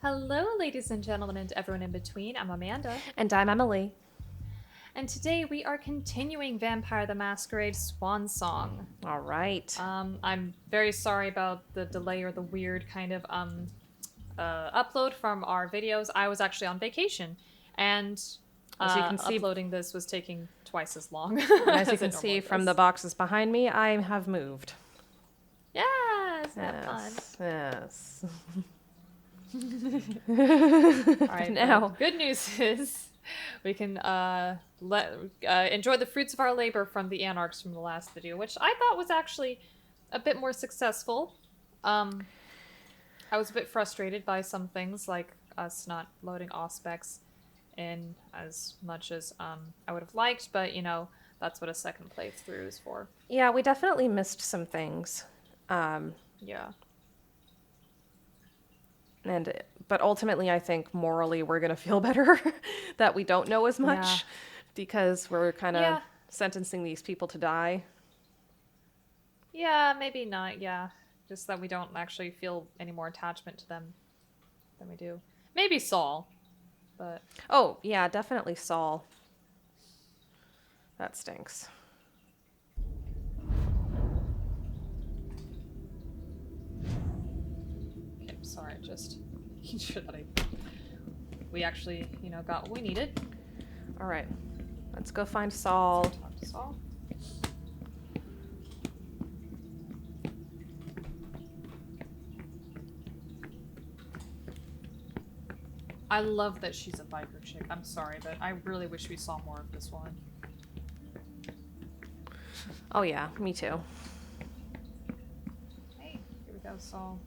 Hello, ladies and gentlemen, and everyone in between. I'm Amanda. And I'm Emily. And today we are continuing Vampire the Masquerade Swansong. All right. I'm very sorry about the delay or the weird kind of upload from our videos. I was actually on vacation, and As you can see, uploading this was taking twice as long. as you as can it see normally from does. the boxes behind me, I have moved. Yes, have fun. Yes. All right. Now, Good news is we can enjoy the fruits of our labor from the anarchs from the last video, which I thought was actually a bit more successful. I was a bit frustrated by some things, like us not loading auspex in as much as I would have liked, but that's what a second playthrough is for. yeah, we definitely missed some things. Yeah. But ultimately, I think morally we're going to feel better that we don't know as much Yeah. because we're kind of Yeah. sentencing these people to die. Yeah, maybe not, yeah. Just that we don't actually feel any more attachment to them than we do. Maybe Saul, but... Oh, yeah, definitely Saul. That stinks. Okay, sorry, just making sure that we actually, got what we needed. All right, let's go find Saul. Talk to Saul. I love that she's a biker chick. I'm sorry, but I really wish we saw more of this one. Oh, yeah, me too. Hey, here we go, Saul.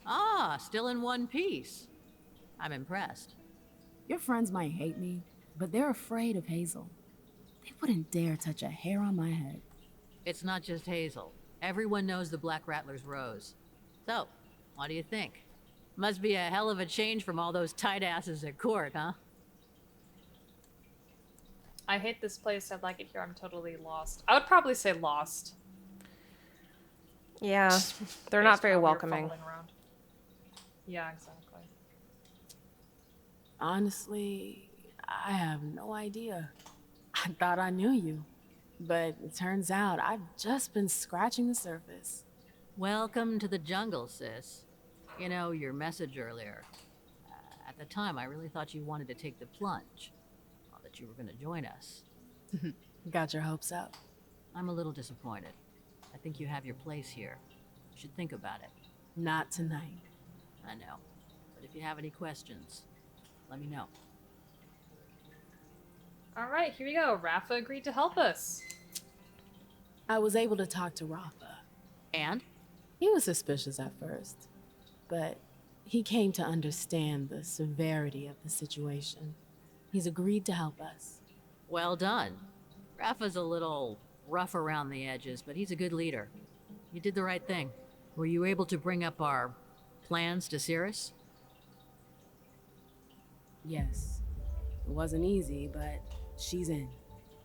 Ah, still in one piece. I'm impressed. Your friends might hate me, but they're afraid of Hazel. They wouldn't dare touch a hair on my head. It's not just Hazel. Everyone knows the Black Rattler's Rose. So, what do you think? Must be a hell of a change from all those tight asses at court, huh? I hate this place. I like it here. I'm totally lost. I would probably say lost. Yeah, they're not very welcoming. Around. Yeah, exactly. Honestly, I have no idea. I thought I knew you, but it turns out I've just been scratching the surface. Welcome to the jungle, sis. You know, your message earlier. At the time, I really thought you wanted to take the plunge. Well, that you were going to join us. Got your hopes up. I'm a little disappointed. I think you have your place here. You should think about it. Not tonight. I know. But if you have any questions, let me know. All right, here we go. Rafa agreed to help us. I was able to talk to Rafa. And? He was suspicious at first, but he came to understand the severity of the situation. He's agreed to help us. Well done. Rafa's a little rough around the edges, but he's a good leader. You did the right thing. Were you able to bring up our plans to Cirrus? Yes. It wasn't easy, but she's in.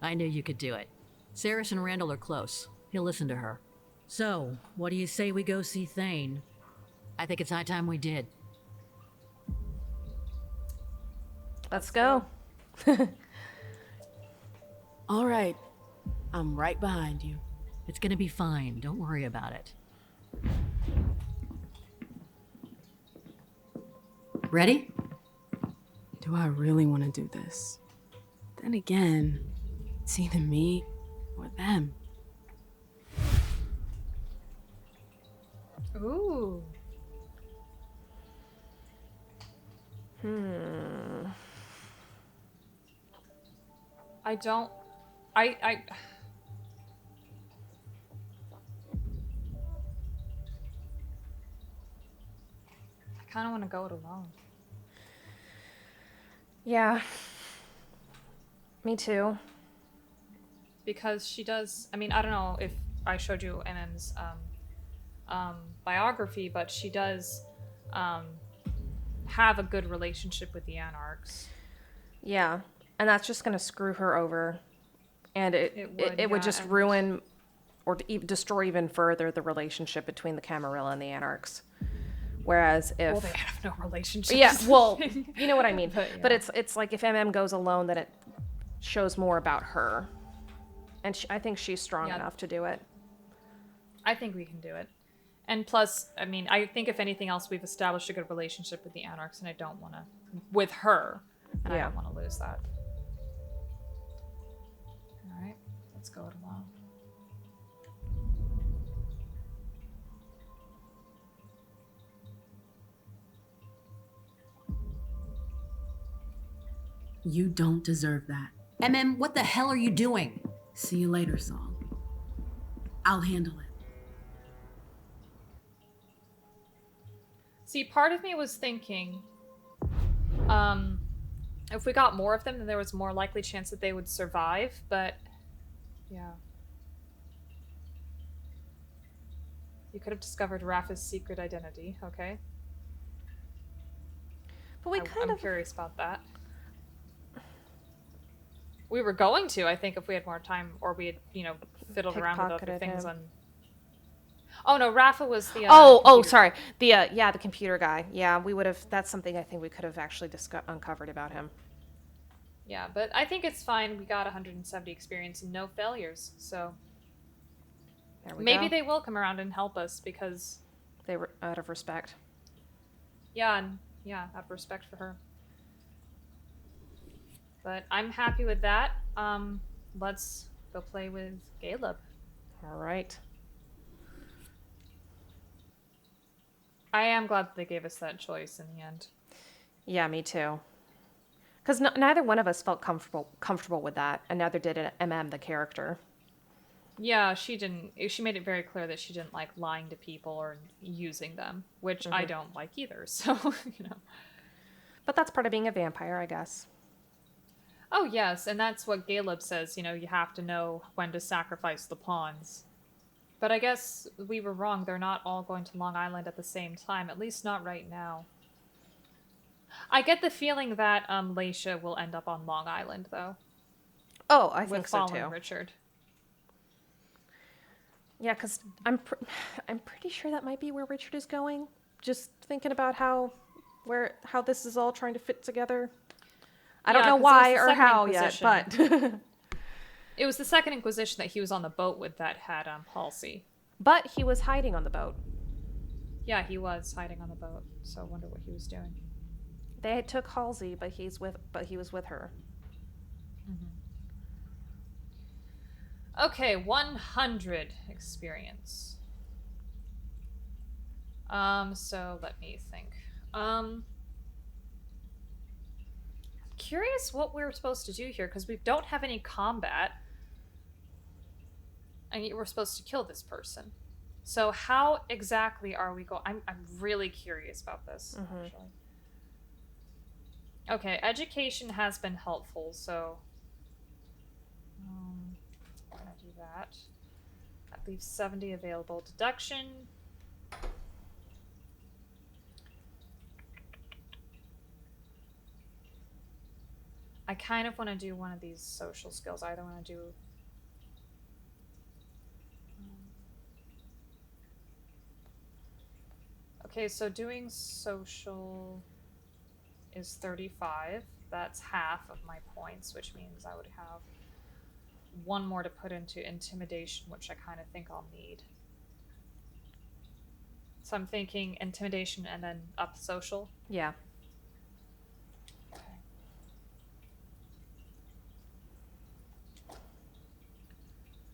I knew you could do it. Cirrus and Randall are close. He'll listen to her. So, what do you say we go see Thane? I think it's high time we did. Let's go. All right. I'm right behind you. It's gonna be fine. Don't worry about it. Ready? Do I really want to do this? Then again, it's either me or them. Ooh. I don't... I kind of want to go it alone. Yeah. Me too. Because she does... I mean, I don't know if I showed you MM's biography, but she does have a good relationship with the Anarchs. Yeah. And that's just going to screw her over. And it would just ruin or destroy even further the relationship between the Camarilla and the Anarchs. Whereas if Well, they have no relationship. yeah, well, you know what I mean. But, But yeah. it's like if MM goes alone, then it shows more about her, and I think she's strong Yeah. enough to do it. I think we can do it. And plus, I mean, I think if anything else, we've established a good relationship with the Anarchs, and I don't want to, with her, and I Yeah. don't want to lose that. All right, let's go it along. You don't deserve that. MM, what the hell are you doing? See you later, Song. I'll handle it. See, part of me was thinking, if we got more of them, then there was more likely chance that they would survive, but, yeah. You could have discovered Rafa's secret identity, okay? But we I'm curious about that. We were going to, I think, if we had more time, or we had, fiddled around with other Pickpocketed things him. on... Oh, no, Rafa was the... Oh, computer. sorry. The computer guy. Yeah, we would have. That's something I think we could have actually uncovered about him. Yeah, but I think it's fine. We got 170 experience and no failures, so... There we Maybe go. they will come around and help us, because... They were out of respect. Yeah, and out of respect for her. But I'm happy with that. Let's go play with Galeb. All right. I am glad that they gave us that choice in the end. Yeah, me too. Because neither one of us felt comfortable with that, and neither did MM, the character. Yeah, she didn't. She made it very clear that she didn't like lying to people or using them, which I don't like either. So, But that's part of being a vampire, I guess. Oh yes, and that's what Galeb says. You have to know when to sacrifice the pawns. But I guess we were wrong. They're not all going to Long Island at the same time. At least not right now. I get the feeling that Laisha will end up on Long Island, though. Oh, I with think so following too. Richard. Yeah, because I'm pretty sure that might be where Richard is going. Just thinking about how this is all trying to fit together. I don't Yeah, know 'cause why it was or the Second how yet, but It was the Second Inquisition that he was on the boat with that had Halsey. but he was hiding on the boat. Yeah, he was hiding on the boat. So I wonder what he was doing. They took Halsey, but he was with her. Okay, 100 experience. So let me think. Curious what we're supposed to do here, because we don't have any combat. And yet we're supposed to kill this person. So how exactly are we going? I'm really curious about this, actually. Okay, education has been helpful, so... I'm gonna do that. That leaves 70 available. Deduction. I kind of want to do one of these social skills. I either want to do... Okay, so doing social is 35. That's half of my points, which means I would have one more to put into intimidation, which I kind of think I'll need. So I'm thinking intimidation and then up social. Yeah. Okay.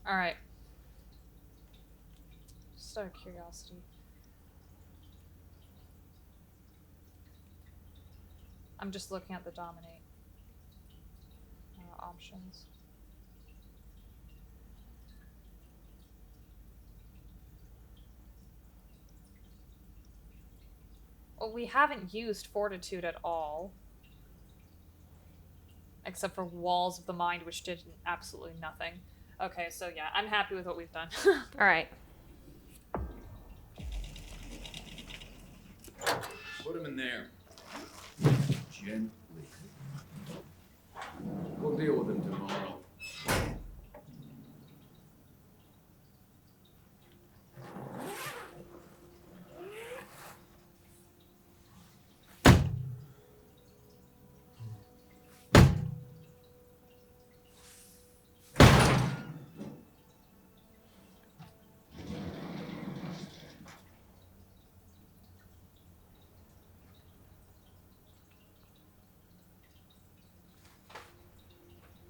Alright. Just out of curiosity. I'm just looking at the dominate options. Well, we haven't used fortitude at all. Except for walls of the mind, which did absolutely nothing. Okay, so yeah, I'm happy with what we've done. All right. Put him in there. Gently. We'll deal with him tomorrow.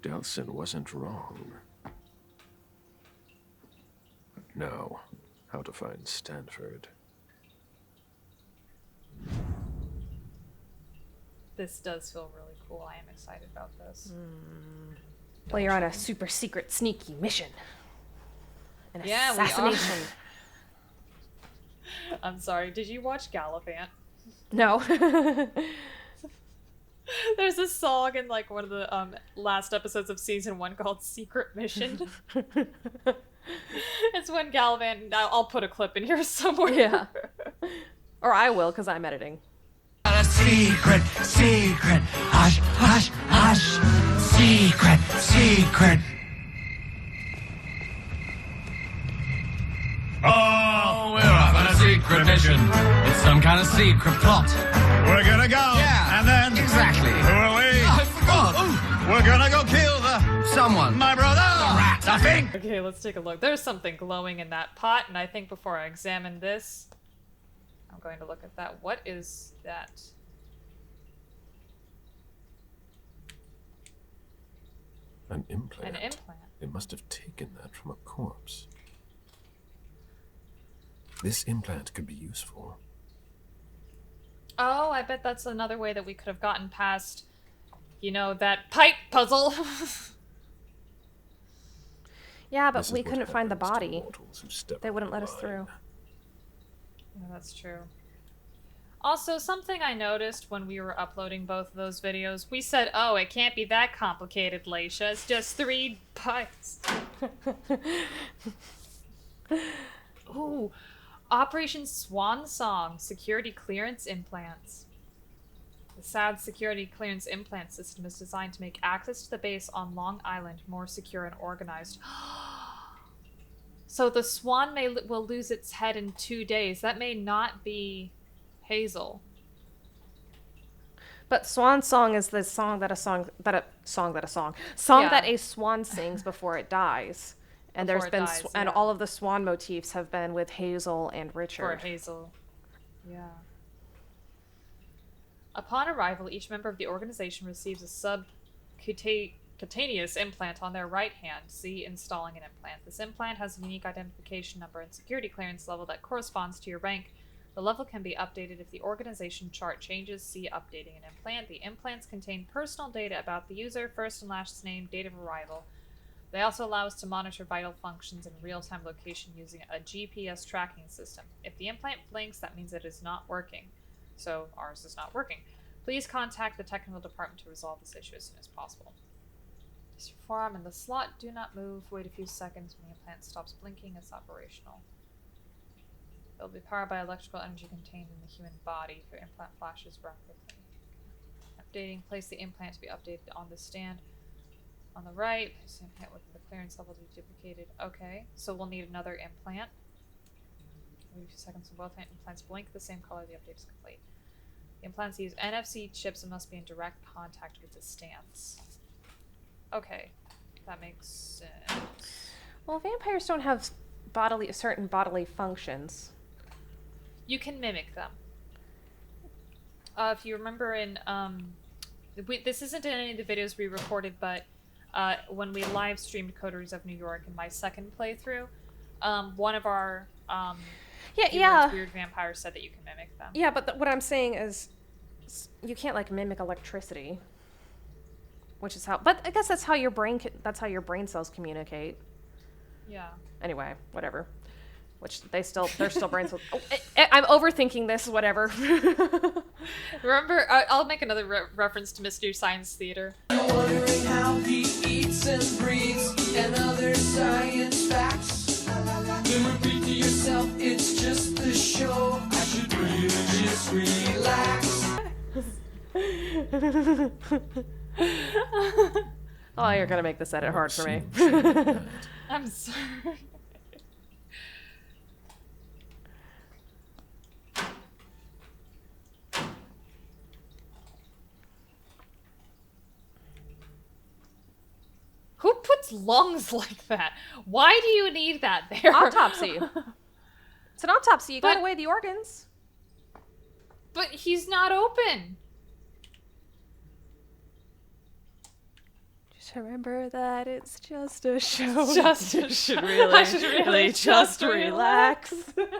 Delsin wasn't wrong. Now, how to find Stanford. This does feel really cool. I am excited about this. Well, you're on a super secret, sneaky mission. An Yeah, assassination. I'm sorry. Did you watch Galavant? No. There's this song in like one of the last episodes of season 1 called "Secret Mission." It's when Galavant. I'll put a clip in here somewhere. Yeah. Or I will, because I'm editing. A secret, secret, hush, hush, hush, secret, secret. Oh, we're off on a secret mission. It's some kind of secret plot. We're gonna go. Yeah, And then. exactly. Who are we? I forgot. We're gonna go kill Someone. my brother. Rat, I think. Okay, let's take a look. There's something glowing in that pot, and I think before I examine this, I'm going to look at that. What is that? An implant. An implant. It must have taken that from a corpse. This implant could be useful. Oh, I bet that's another way that we could have gotten past, you know, that pipe puzzle. Yeah, but This is we what couldn't find the happens to body. mortals who step They wouldn't let us on through. line. Yeah, that's true. Also, something I noticed when we were uploading both of those videos, we said, oh, it can't be that complicated, Laisha. It's just 3 pipes. Ooh, Operation Swansong security clearance implants. The SAD security clearance implant system is designed to make access to the base on Long Island more secure and organized. So the swan will lose its head in 2 days. That may not be Hazel. But Swan Song is the song that a swan sings before it dies. And Before there's it been dies, and yeah. all of the swan motifs have been with Hazel and For Richard. Hazel. Yeah. Upon arrival, each member of the organization receives a subcutaneous implant on their right hand. See installing an implant. This implant has a unique identification number and security clearance level that corresponds to your rank. The level can be updated if the organization chart changes. See updating an implant. The implants contain personal data about the user, first and last name, date of arrival. They also allow us to monitor vital functions in real-time location using a GPS tracking system. If the implant blinks, that means it is not working. So ours is not working. Please contact the technical department to resolve this issue as soon as possible. Place your forearm in the slot. Do not move. Wait a few seconds. When the implant stops blinking, it's operational. It will be powered by electrical energy contained in the human body. If your implant flashes, burn quickly. Updating. Place the implant to be updated on the stand. On the right, place the implant with the clearance level to be duplicated. Okay, so we'll need another implant. Wait a few seconds when both implants blink the same color, the update is complete. The implants use NFC chips and must be in direct contact with the stands. Okay, that makes sense. Well, vampires don't have certain bodily functions. You can mimic them. If you remember in, this isn't in any of the videos we recorded, but when we live streamed Coteries of New York in my second playthrough, one of our weird vampires said that you can mimic them. Yeah, but what I'm saying is, you can't like mimic electricity, which is how. But I guess that's how your brain cells communicate. Yeah. Anyway, whatever. Which they're still brain cells. Oh, I'm overthinking this. Whatever. Remember, I'll make another reference to Mystery Science Theater. Wondering how he eats and breathes and other science facts. Then repeat to yourself, it's just the show. I should really just relax. Oh, you're gonna make this edit hard for me. I'm sorry. Who puts lungs like that? Why do you need that there? Autopsy. It's an autopsy. You gotta But- weigh the organs. But he's not open. Remember that it's just a show. Just you should really, I should really just relax. relax.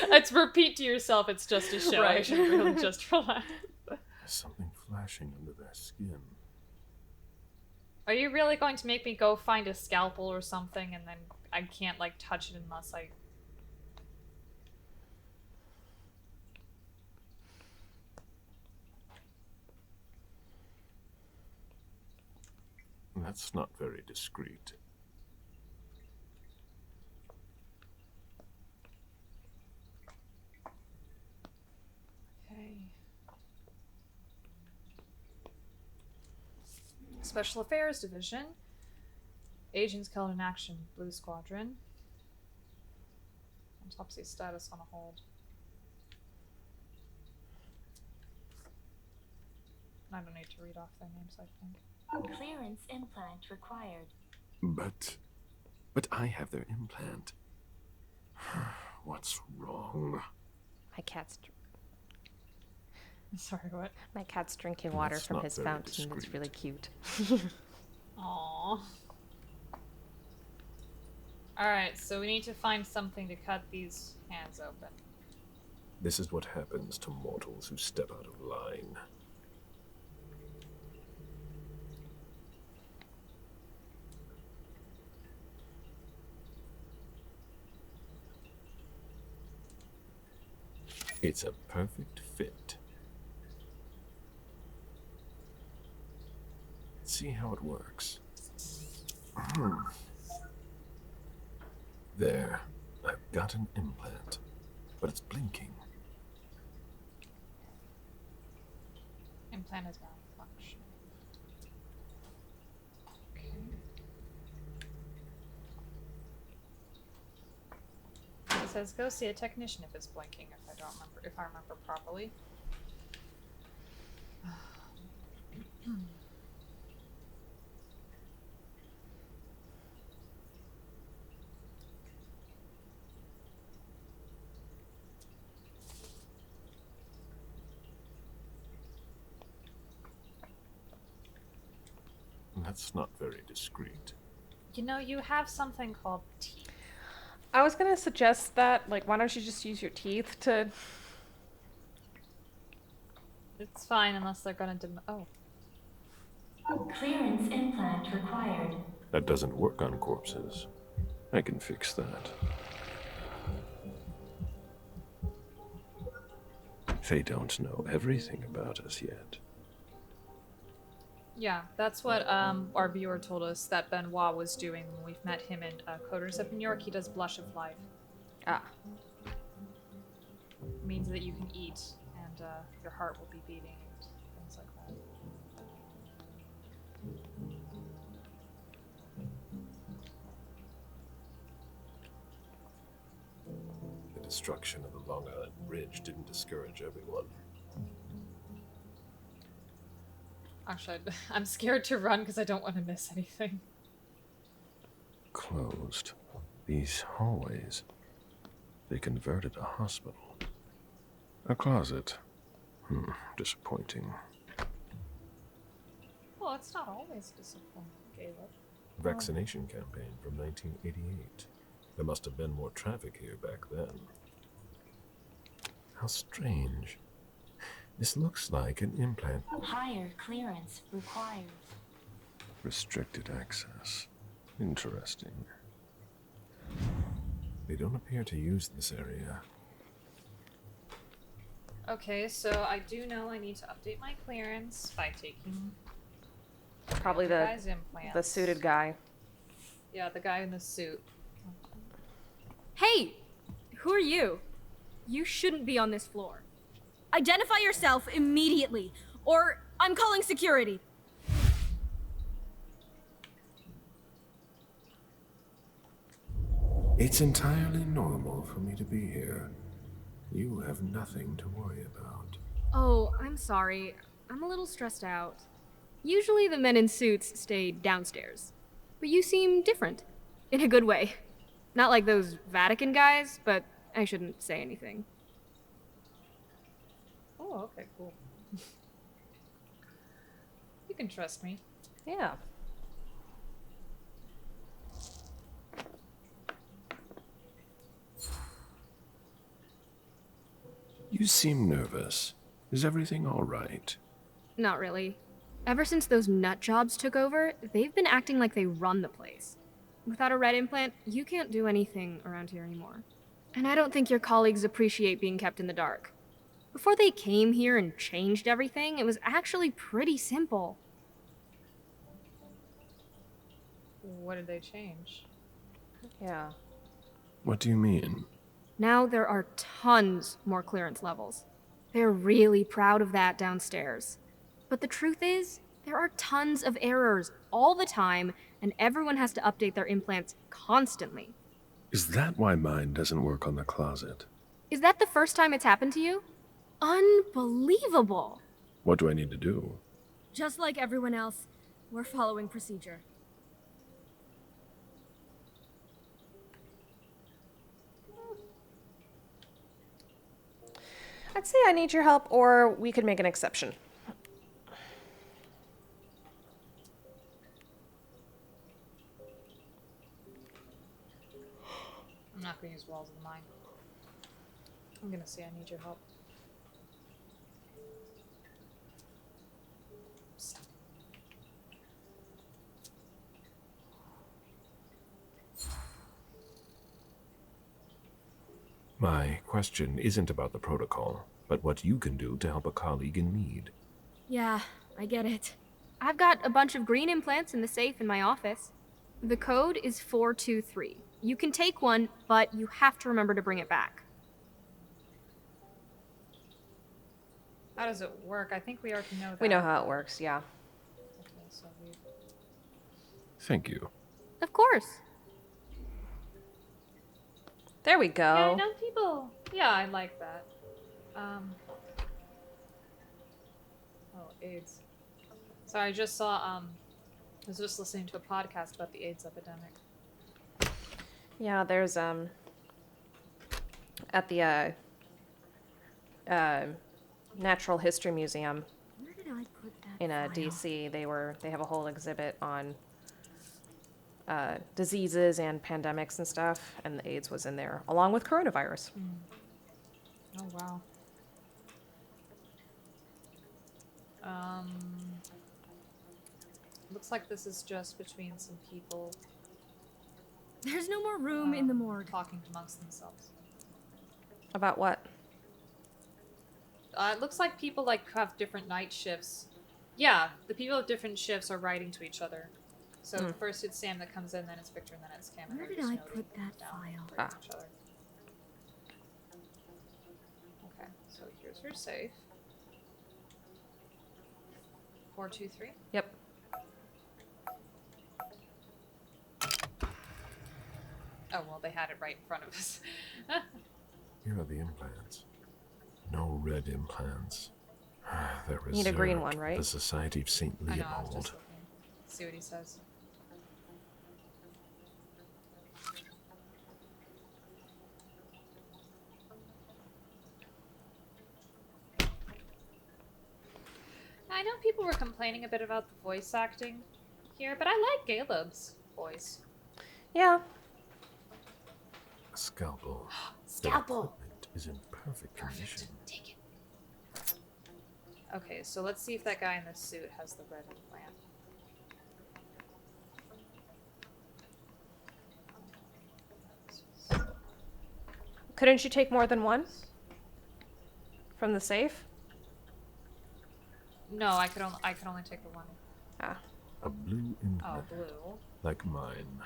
It's repeat to yourself, it's just a show. I Right. should really just relax. There's something flashing under their skin. Are you really going to make me go find a scalpel or something and then I can't, like, touch it unless I... That's not very discreet. Okay. Special Affairs Division. Agents killed in action. Blue Squadron. Autopsy status on a hold. I don't need to read off their names, I think. Clearance implant required. But I have their implant. What's wrong? My cat's Sorry, what? my cat's drinking water That's from not his very fountain. It's discreet. really cute. Aww. Alright, so we need to find something to cut these hands open. This is what happens to mortals who step out of line. It's a perfect fit. Let's see how it works. There. I've got an implant, but it's blinking. Implant is malfunction. Okay. It says go see a technician if it's blinking, if I remember properly. That's not very discreet. You know, you have something called teeth. I was gonna suggest that, like, why don't you just use your teeth to... It's fine unless they're gonna oh. Clearance implant required. That doesn't work on corpses. I can fix that. They don't know everything about us yet. Yeah, that's what our viewer told us that Benoit was doing when we've met him in Coders Up in New York. He does Blush of Life. Ah. It means that you can eat and your heart will be beating and things like that. The destruction of the Long Island Bridge didn't discourage everyone. Actually, I'm scared to run because I don't want to miss anything. Closed. These hallways. They converted a hospital. A closet. Disappointing. Well, it's not always disappointing, Galeb. Vaccination campaign from 1988. There must have been more traffic here back then. How strange. This looks like an implant. Higher clearance required. Restricted access. Interesting. They don't appear to use this area. Okay, so I do know I need to update my clearance by taking Probably the the guy's implants. the suited guy. Yeah, the guy in the suit. Hey! Who are you? You shouldn't be on this floor. Identify yourself immediately, or I'm calling security. It's entirely normal for me to be here. You have nothing to worry about. Oh, I'm sorry. I'm a little stressed out. Usually the men in suits stay downstairs. But you seem different. In a good way. Not like those Vatican guys, but I shouldn't say anything. Oh, okay, cool. You can trust me. Yeah. You seem nervous. Is everything all right? Not really. Ever since those nut jobs took over, they've been acting like they run the place. Without a red implant, you can't do anything around here anymore. And I don't think your colleagues appreciate being kept in the dark. Before they came here and changed everything, it was actually pretty simple. What did they change? Yeah. What do you mean? Now there are tons more clearance levels. They're really proud of that downstairs. But the truth is, there are tons of errors all the time, and everyone has to update their implants constantly. Is that why mine doesn't work on the closet? Is that the first time it's happened to you? Unbelievable! What do I need to do? Just like everyone else, we're following procedure. I'd say I need your help, or we could make an exception. I'm not gonna use walls of the mind. I'm gonna say I need your help. My question isn't about the protocol, but what you can do to help a colleague in need. Yeah, I get it. I've got a bunch of green implants in the safe in my office. The code is 423. You can take one, but you have to remember to bring it back. How does it work? I think we already know that. We know how it works, yeah. Okay, so we... Thank you. Of course. There we go. Yeah, I know people. Yeah, I like that. Oh, AIDS. So I just saw, I was just listening to a podcast about the AIDS epidemic. Yeah, there's, at the, Natural History Museum Where did I put that in file? DC, they have a whole exhibit on diseases and pandemics and stuff, and the AIDS was in there, along with coronavirus. Oh, wow. Looks like this is just between some people There's no more room in the morgue. talking amongst themselves. About what? It looks like people like have different night shifts. Yeah, the people with different shifts are writing to each other. So first it's Sam that comes in, then it's Victor, and then it's Cam. And Where they're did just I noting put that down, file? writing to each other. Okay, so here's your safe. 423. Yep. Oh well, they had it right in front of us. Here are the implants. No red implants. They're reserved Need a green one, right? for the Society of St. I know, I was Leopold. just looking. See what he says. I know people were complaining a bit about the voice acting here, but I like Galeb's voice. Yeah. A scalpel. Scalpel! Their equipment is in perfect condition. Take it. Okay, so let's see if that guy in the suit has the red implant. Couldn't you take more than one? From the safe? No, I could only take the one. Ah. A blue implant. Oh, blue. Like mine.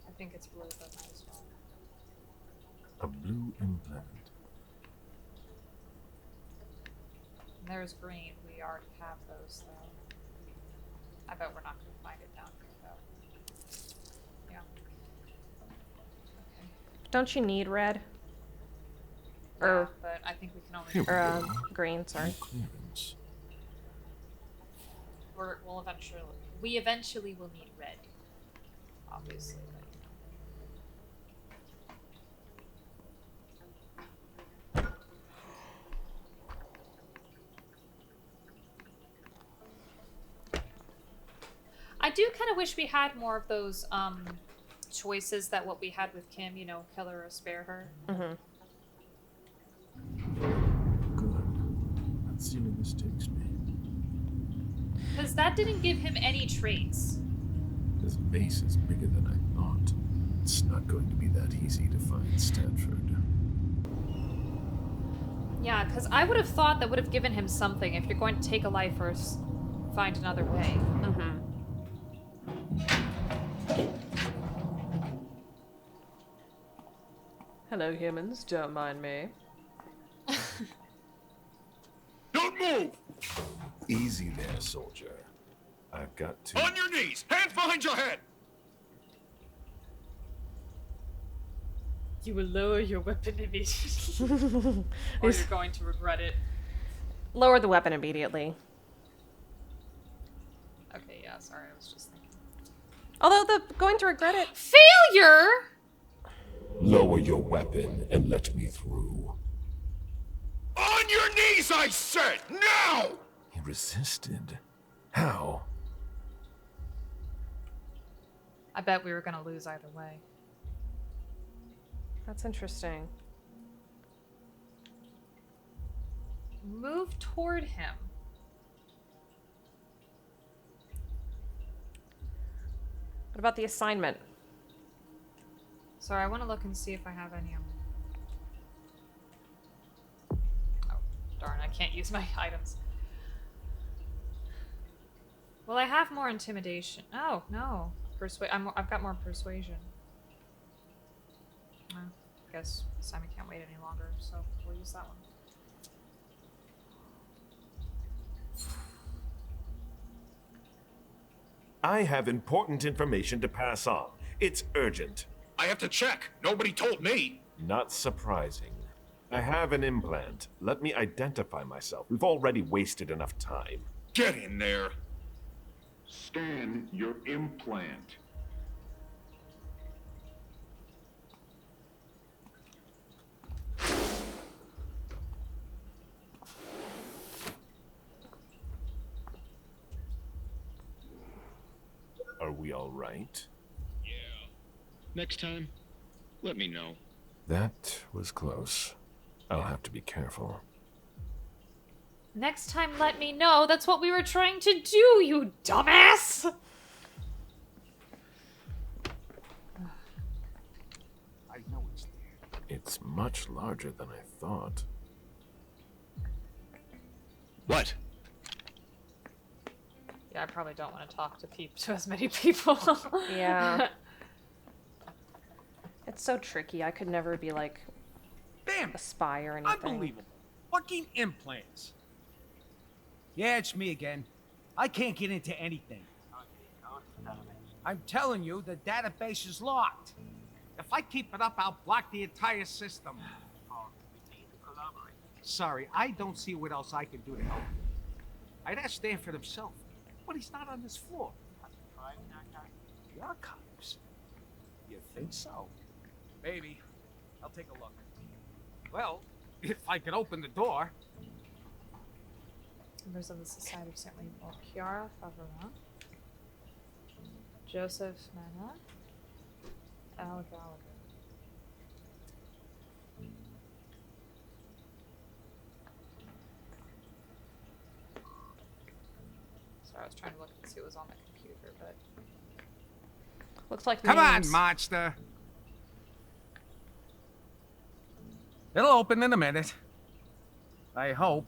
I think it's blue, but might as well. A blue implant. And there's green. We already have those, though. I bet we're not going to find it down here, though. Yeah. Okay. Don't you need red? Yeah, but I think we can only... Here we Or, go. green, sorry. Clearance. We'll eventually... We eventually will need red. Obviously, but... I do kind of wish we had more of those choices that what we had with Kim, you know, kill her or spare her. Mm-hmm. Good. Let's see where this takes me. Because that didn't give him any traits. This base is bigger than I thought. It's not going to be that easy to find Stanford. Yeah, because I would have thought that would have given him something. If you're going to take a life first, find another way. Mm-hmm. Hello, humans. Don't mind me. Don't move! Easy there, soldier. I've got to... On your knees! Hands behind your head! You will lower your weapon immediately. Or you're going to regret it. Lower the weapon immediately. Okay, yeah, sorry, I was just thinking. Although going to regret it. Failure! Lower your weapon and let me through. On your knees, I said! Now! He resisted. How? I bet we were gonna lose either way. That's interesting. Move toward him. What about the assignment? Sorry, I want to look and see if I have any. Oh, darn! I can't use my items. Well, I have more intimidation. Oh no, I've got more persuasion. I guess Simon can't wait any longer, so we'll use that one. I have important information to pass on. It's urgent. I have to check. Nobody told me. Not surprising. I have an implant. Let me identify myself. We've already wasted enough time. Get in there. Scan your implant. Are we all right? Yeah. Next time, let me know. That was close. I'll have to be careful. Next time, let me know. That's what we were trying to do, you dumbass! I know it's there. It's much larger than I thought. What? Yeah, I probably don't want to talk to as many people. Yeah. It's so tricky. I could never be like a spy or anything. Unbelievable. Fucking implants. Yeah, it's me again. I can't get into anything. I'm telling you, the database is locked. If I keep it up, I'll block the entire system. Sorry, I don't see what else I can do to help you. I'd ask Stanford himself, but he's not on this floor. The archives? You think so? Maybe. I'll take a look. Well, if I could open the door. Members of the Society of Leopold. Chiara Favorant. Joseph Mana. Al Galeb. Sorry, I was trying to look and see what was on the computer, but... Looks like Come names. on, monster. It'll open in a minute. I hope.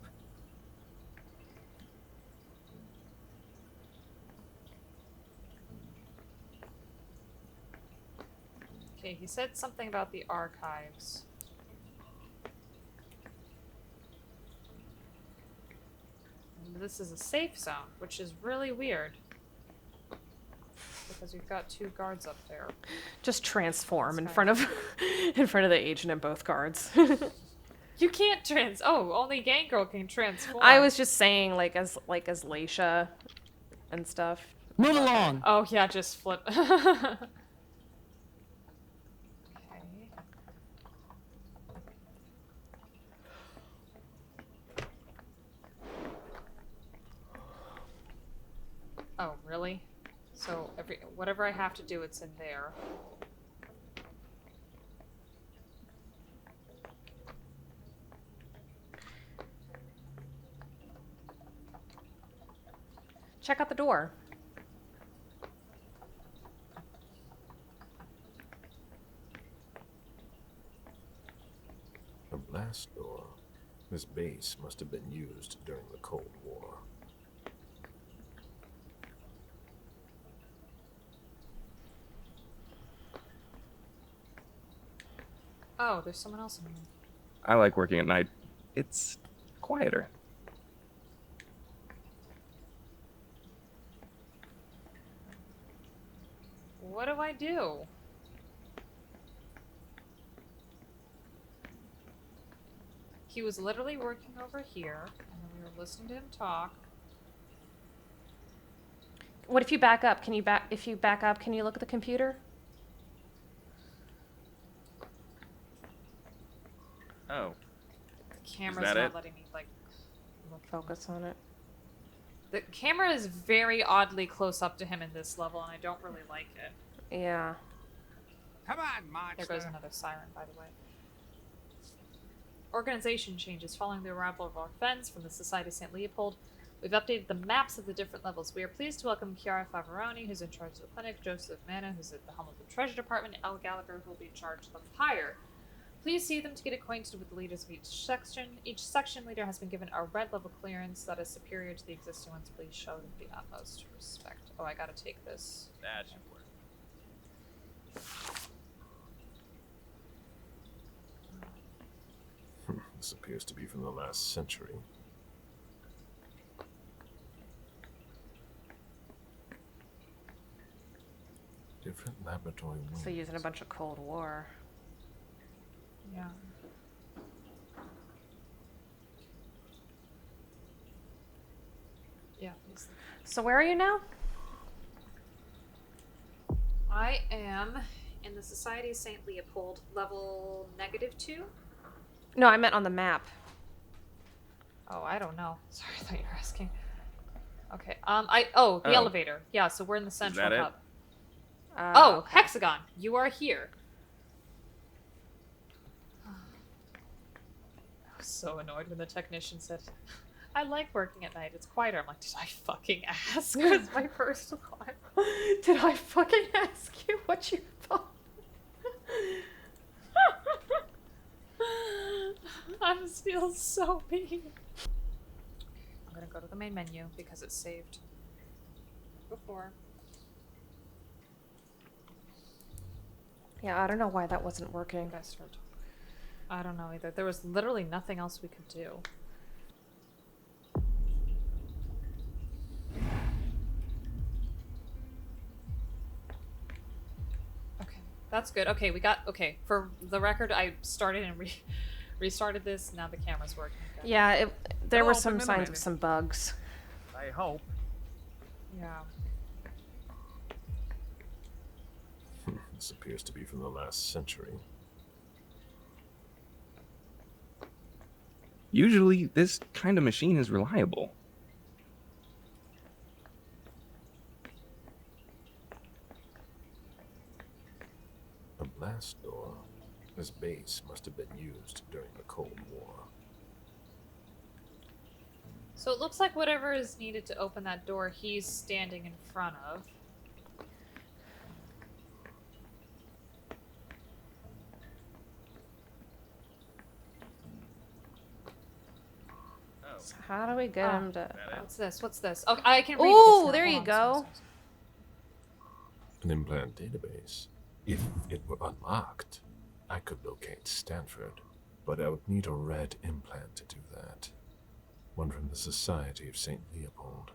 Okay, he said something about the archives. This is a safe zone, which is really weird. Because we've got two guards up there. Just transform in front of the agent and both guards. You can't Oh, only Gangrel can transform. I was just saying, like as Leisha and stuff. Move along. Oh yeah, just flip. Okay. Oh really? So whatever I have to do, it's in there. Check out the door. A blast door. This base must have been used during the Cold War. Oh, there's someone else in here. I like working at night. It's quieter. What do I do? He was literally working over here, and then we were listening to him talk. What if you back up? If you back up, can you look at the computer? Oh. The camera's that not it? letting me, like, look. Focus on it. The camera is very oddly close up to him in this level, and I don't really like it. Yeah. Come on, monster. There goes another siren, by the way. Organization changes following the arrival of our friends from the Society of St. Leopold. We've updated the maps of the different levels. We are pleased to welcome Chiara Favaroni, who's in charge of the clinic, Joseph Manna, who's at the helm of the treasure department, and El Gallagher, who will be in charge of the fire. Please see them to get acquainted with the leaders of each section. Each section leader has been given a red level clearance that is superior to the existing ones. Please show them the utmost respect. Oh, I gotta take this. That should work. This appears to be from the last century. Different laboratory wings. So using a bunch of Cold War. Yeah. Yeah. So where are you now? I am in the Society of St. Leopold, level -2. No, I meant on the map. Oh, I don't know. Sorry, I thought you were asking. Okay. The elevator. Yeah, so we're in the central that it? hub. Okay. Hexagon, you are here. I was so annoyed when the technician said, I like working at night. It's quieter. I'm like, did I fucking ask? It's my first one. Did I fucking ask you what you thought? I'm still so mean. I'm gonna go to the main menu because it's saved before. Yeah, I don't know why that wasn't working. I don't know either. There was literally nothing else we could do. Okay, that's good. Okay, for the record, I started and restarted this. Now the camera's working. Good. Yeah, there were Hello, some Banana signs Man. of some bugs. I hope. Yeah. This appears to be from the last century. Usually, this kind of machine is reliable. A blast door. This base must have been used during the Cold War. So it looks like whatever is needed to open that door, he's standing in front of. So how do we get him to... What's this? Oh, I can read this Ooh, now. there Hold you on, go. sorry. An implant database. If it were unlocked, I could locate Stanford, but I would need a red implant to do that. One from the Society of St. Leopold.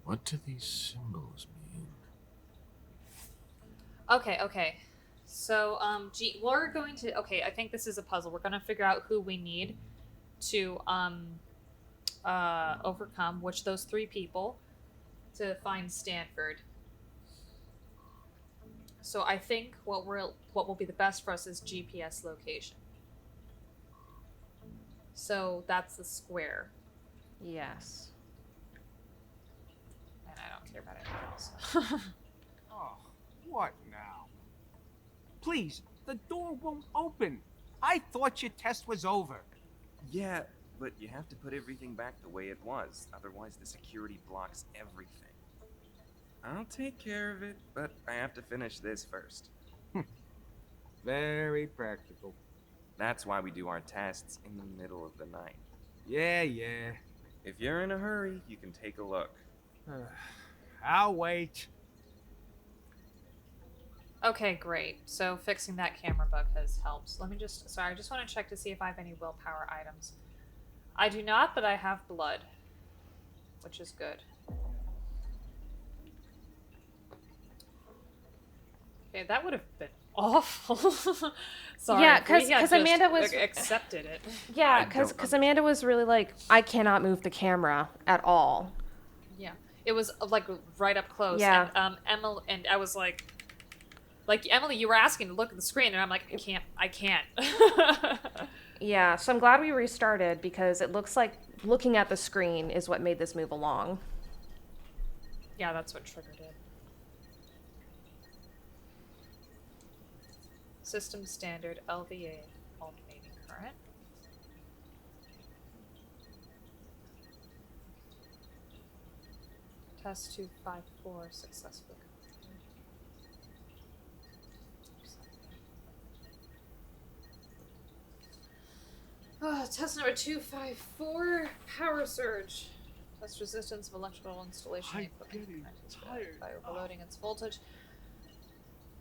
What do these symbols mean? Okay. So, we're going to... Okay, I think this is a puzzle. We're going to figure out who we need to, overcome, those 3 people, to find Stanford. So I think what will be the best for us is GPS location. So that's the square. Yes. And I don't care about anything else. What now? Please, the door won't open. I thought your test was over. Yeah, but you have to put everything back the way it was. Otherwise, the security blocks everything. I'll take care of it, but I have to finish this first. Very practical. That's why we do our tests in the middle of the night. Yeah, yeah. If you're in a hurry, you can take a look. I'll wait. Okay, great. So fixing that camera bug has helped. Let me just... Sorry, I just want to check to see if I have any willpower items. I do not, but I have blood. Which is good. Okay, that would have been awful. Sorry. Yeah, because Amanda was... accepted it. Yeah, because Amanda was really like, I cannot move the camera at all. Yeah. It was, like, right up close. Yeah. And, Emily... And I was like... Like, Emily, you were asking to look at the screen, and I'm like, I can't. Yeah, so I'm glad we restarted, because it looks like looking at the screen is what made this move along. Yeah, that's what triggered it. System standard LVA alternating current. Test 254 successfully. Test number 254, power surge. Test resistance of electrical installation equipment. By overloading its voltage.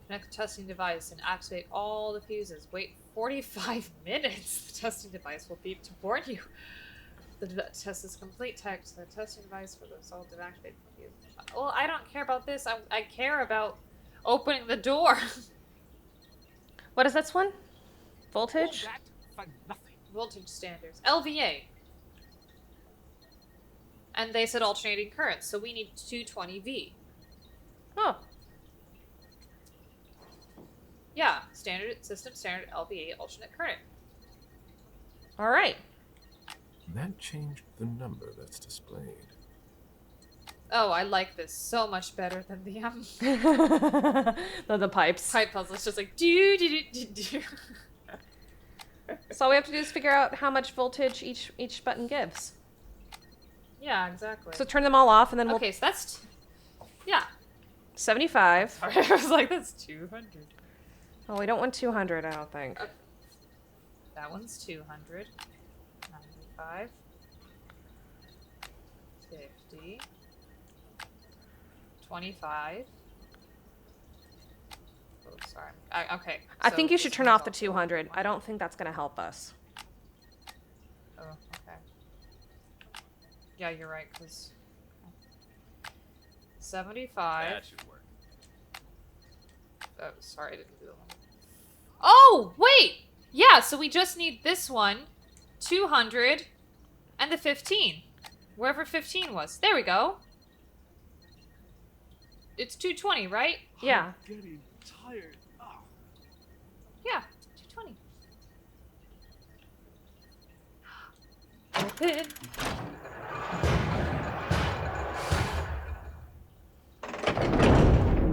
Connect the testing device and activate all the fuses. Wait 45 minutes. The testing device will beep to warn you. The test is complete. Text the testing device for the result of activated fuse. Well, I don't care about this. I care about opening the door. What is this one? Voltage? Voltage standards. LVA. And they said alternating current, so we need 220V. Oh. Yeah, standard system standard LVA alternate current. All right. That changed the number that's displayed. Oh, I like this so much better than the the pipes. Pipe puzzle. It's just like do do do do. So all we have to do is figure out how much voltage each button gives. Yeah, exactly. So turn them all off, and then we'll... Okay, so that's... Yeah. 75. Sorry, I was like, that's 200. Oh, we don't want 200, I don't think. Okay. That one's 200. 95. 50. 25. Oh, sorry. Okay. I so think you should this turn one's off the also 200. I don't think that's going to help us. Oh, okay. Yeah, you're right, because... 75. That should work. Oh, sorry, I didn't do that one. Oh, wait! Yeah, so we just need this one, 200, and the 15. Wherever 15 was. There we go. It's 220, right? Yeah. I'm getting tired. Oh. Yeah, 220. Open.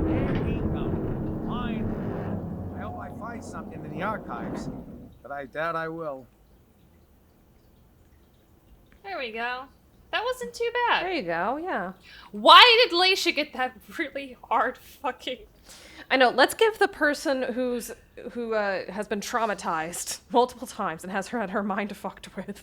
There we go. Fine. I hope I find something in the archives, but I doubt I will. There we go. That wasn't too bad. There you go, yeah. Why did Laisha get that really hard fucking... I know, let's give the person who has been traumatized multiple times and has had her mind fucked with.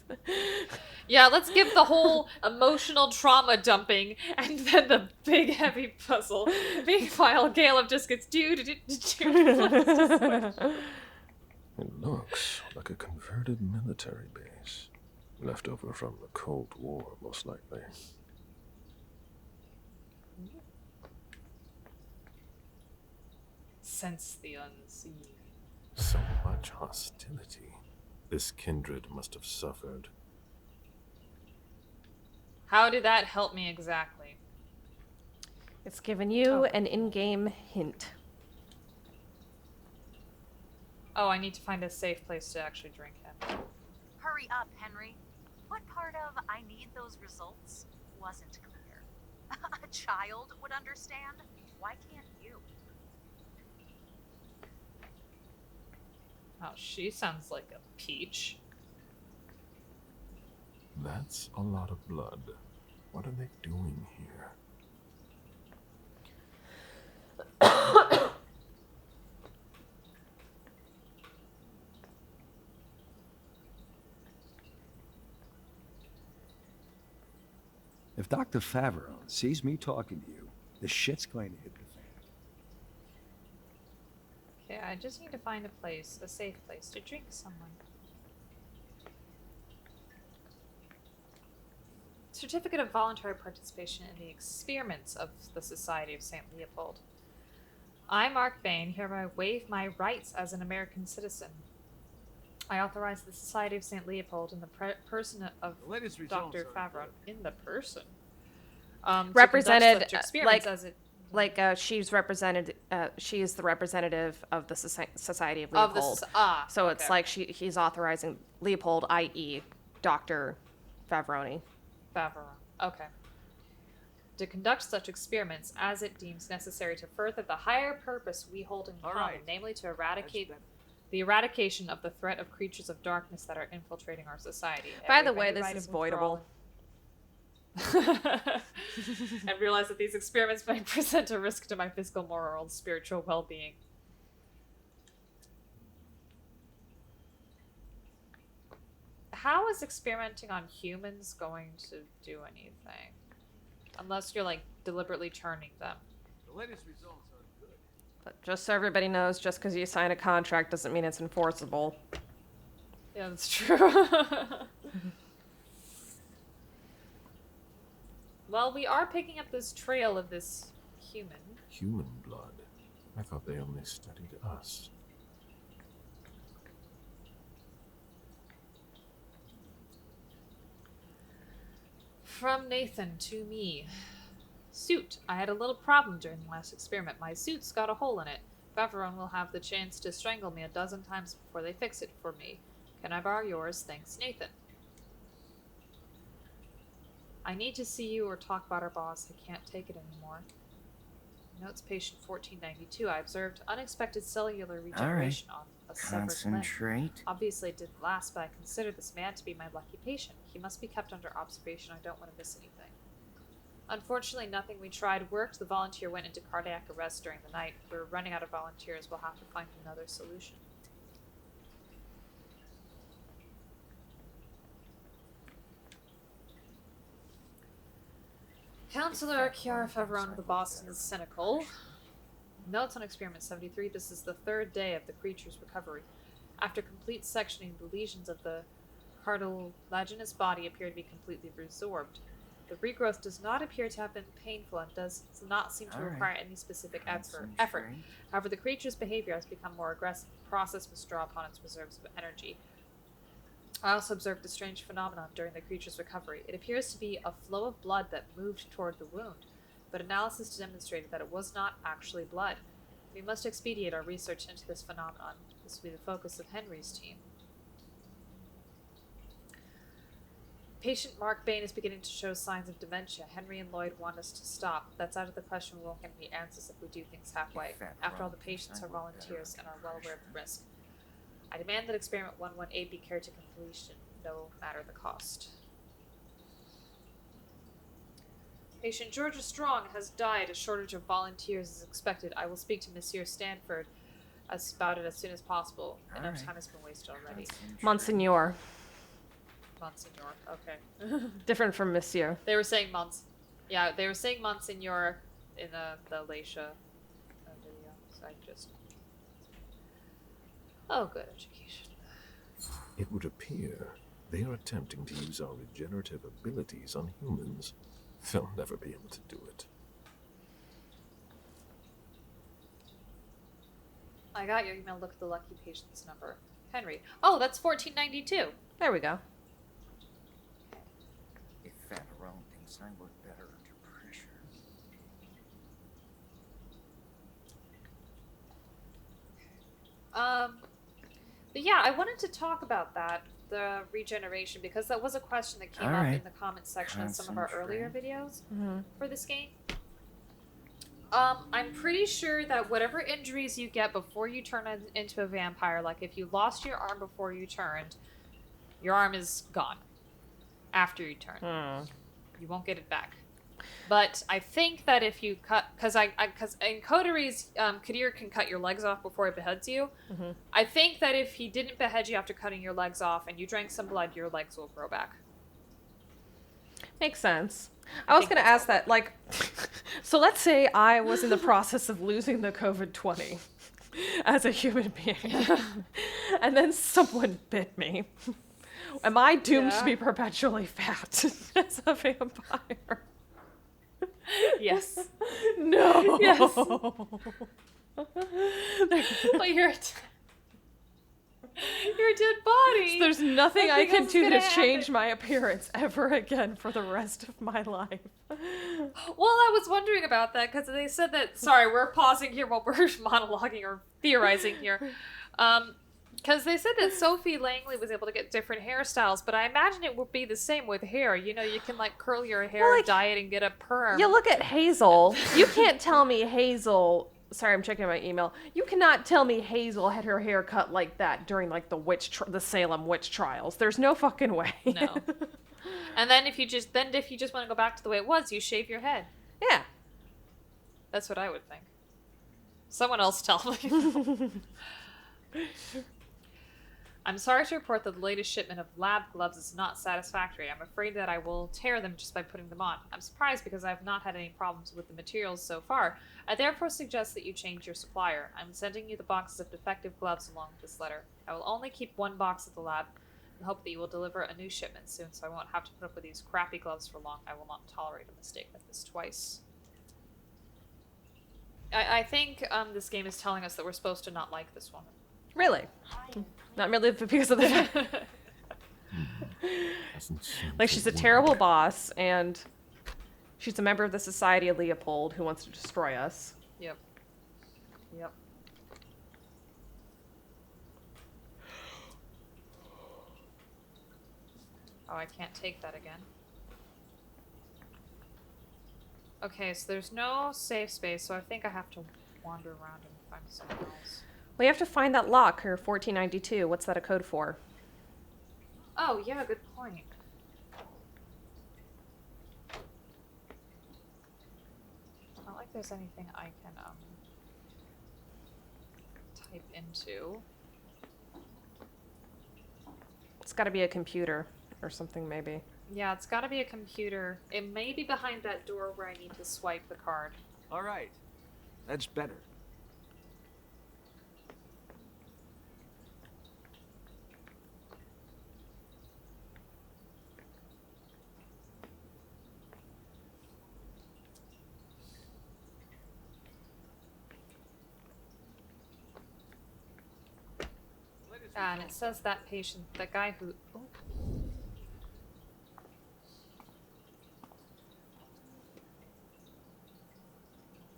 Yeah, let's give the whole emotional trauma dumping and then the big heavy puzzle. Meanwhile, Galeb just gets It looks like a converted military base. Left over from the Cold War, most likely. Sense the unseen. So much hostility. This kindred must have suffered. How did that help me exactly? It's given you an in-game hint. Oh, I need to find a safe place to actually drink him. Hurry up, Henry. What part of I need those results wasn't clear? A child would understand. Why can't you? Oh, she sounds like a peach. That's a lot of blood. What are they doing here? If Dr. Favreau sees me talking to you, the shit's going to hit the fan. Okay, I just need to find a place, a safe place to drink someone. Certificate of voluntary participation in the experiments of the Society of St. Leopold. I, Mark Bain, hereby waive my rights as an American citizen. I authorize the Society of St. Leopold in the person of Dr. Favreau. In the person? Represented, she's represented. she is the representative of the Society of Leopold. So okay. it's like he's authorizing Leopold, i.e. Dr. Favroni. Okay. To conduct such experiments as it deems necessary to further the higher purpose we hold in common, namely to eradicate the eradication of the threat of creatures of darkness that are infiltrating our society. By the way, this is voidable. And realize that these experiments might present a risk to my physical, moral, and spiritual well-being. How is experimenting on humans going to do anything? Unless you're, like, deliberately churning them. The latest results are good. But just so everybody knows, just because you sign a contract doesn't mean it's enforceable. Yeah, that's true. Well, we are picking up this trail of this human. Human blood? I thought they only studied us. From Nathan to me. Suit. I had a little problem during the last experiment. My suit's got a hole in it. Favron will have the chance to strangle me 12 times before they fix it for me. Can I borrow yours? Thanks, Nathan. I need to see you or talk about our boss. I can't take it anymore. Notes patient 1492. I observed unexpected cellular regeneration on a severed limb. Obviously it didn't last, but I consider this man to be my lucky patient. He must be kept under observation. I don't want to miss anything. Unfortunately, nothing we tried worked. The volunteer went into cardiac arrest during the night. We're running out of volunteers. We'll have to find another solution. Counselor Chiara Favron of the Boston is cynical. Notes on Experiment 73. This is the 3rd day of the creature's recovery. After complete sectioning, the lesions of the cartilaginous body appear to be completely resorbed. The regrowth does not appear to have been painful and does not seem to require any specific effort. However, the creature's behavior has become more aggressive. The process must draw upon its reserves of energy. I also observed a strange phenomenon during the creature's recovery. It appears to be a flow of blood that moved toward the wound, but analysis demonstrated that it was not actually blood. We must expedite our research into this phenomenon. This will be the focus of Henry's team. Patient Mark Bain is beginning to show signs of dementia. Henry and Lloyd want us to stop. That's out of the question. We won't get any answers if we do things halfway. After all, the patients are volunteers and are well aware of the risk. I demand that Experiment 118 be carried to completion, no matter the cost. Patient Georgia Strong has died. A shortage of volunteers is expected. I will speak to Monsieur Stanford about it as soon as possible. Enough time has been wasted already. Monsignor. Monsignor, okay. Different from Monsieur. They were saying Yeah, they were saying Monsignor in the Laisha video, so I just... Oh, good education. It would appear they are attempting to use our regenerative abilities on humans. They'll never be able to do it. I got your email. Look at the lucky patient's number. Henry. Oh, that's 1492. There we go. If Favreau thinks I work better under pressure. But yeah, I wanted to talk about that, the regeneration, because that was a question that came up in the comment section in some of our earlier videos for this game. I'm pretty sure that whatever injuries you get before you turn into a vampire, like if you lost your arm before you turned, your arm is gone after you turn. You won't get it back. But I think that if you cut, because in Coteries, Kadir can cut your legs off before he beheads you. Mm-hmm. I think that if he didn't behead you after cutting your legs off and you drank some blood, your legs will grow back. Makes sense. I was going to ask that, like, so let's say I was in the process of losing the COVID-20 as a human being, and then someone bit me. Am I doomed to be perpetually fat as a vampire? Yes. No. Yes. But you're a dead body. So there's nothing I can do to change happen. my appearance ever again for the rest of my life. Well, I was wondering about that because they said that. Sorry, we're pausing here while we're monologuing or theorizing here. Because they said that Sophie Langley was able to get different hairstyles, but I imagine it would be the same with hair. You know, you can like curl your hair, dye it, and get a perm. Yeah, look at Hazel. You can't tell me Hazel. Sorry, I'm checking my email. You cannot tell me Hazel had her hair cut like that during like the Salem witch trials. There's no fucking way. No. And then if you just want to go back to the way it was, you shave your head. Yeah. That's what I would think. Someone else tell me. I'm sorry to report that the latest shipment of lab gloves is not satisfactory. I'm afraid that I will tear them just by putting them on. I'm surprised because I have not had any problems with the materials so far. I therefore suggest that you change your supplier. I'm sending you the boxes of defective gloves along with this letter. I will only keep one box at the lab and hope that you will deliver a new shipment soon so I won't have to put up with these crappy gloves for long. I will not tolerate a mistake like this twice. I think this game is telling us that we're supposed to not like this woman. Really? Not merely because of the like she's a terrible boss and she's a member of the Society of Leopold who wants to destroy us. Yep. Yep. Oh, I can't take that again. Okay, so there's no safe space, so I think I have to wander around and find something else. We have to find that lock, her 1492. What's that a code for? Oh, yeah, good point. Not like there's anything I can, type into. It's gotta be a computer or something, maybe. Yeah, it's gotta be a computer. It may be behind that door where I need to swipe the card. All right. That's better. And it says that patient, the guy who... Oh.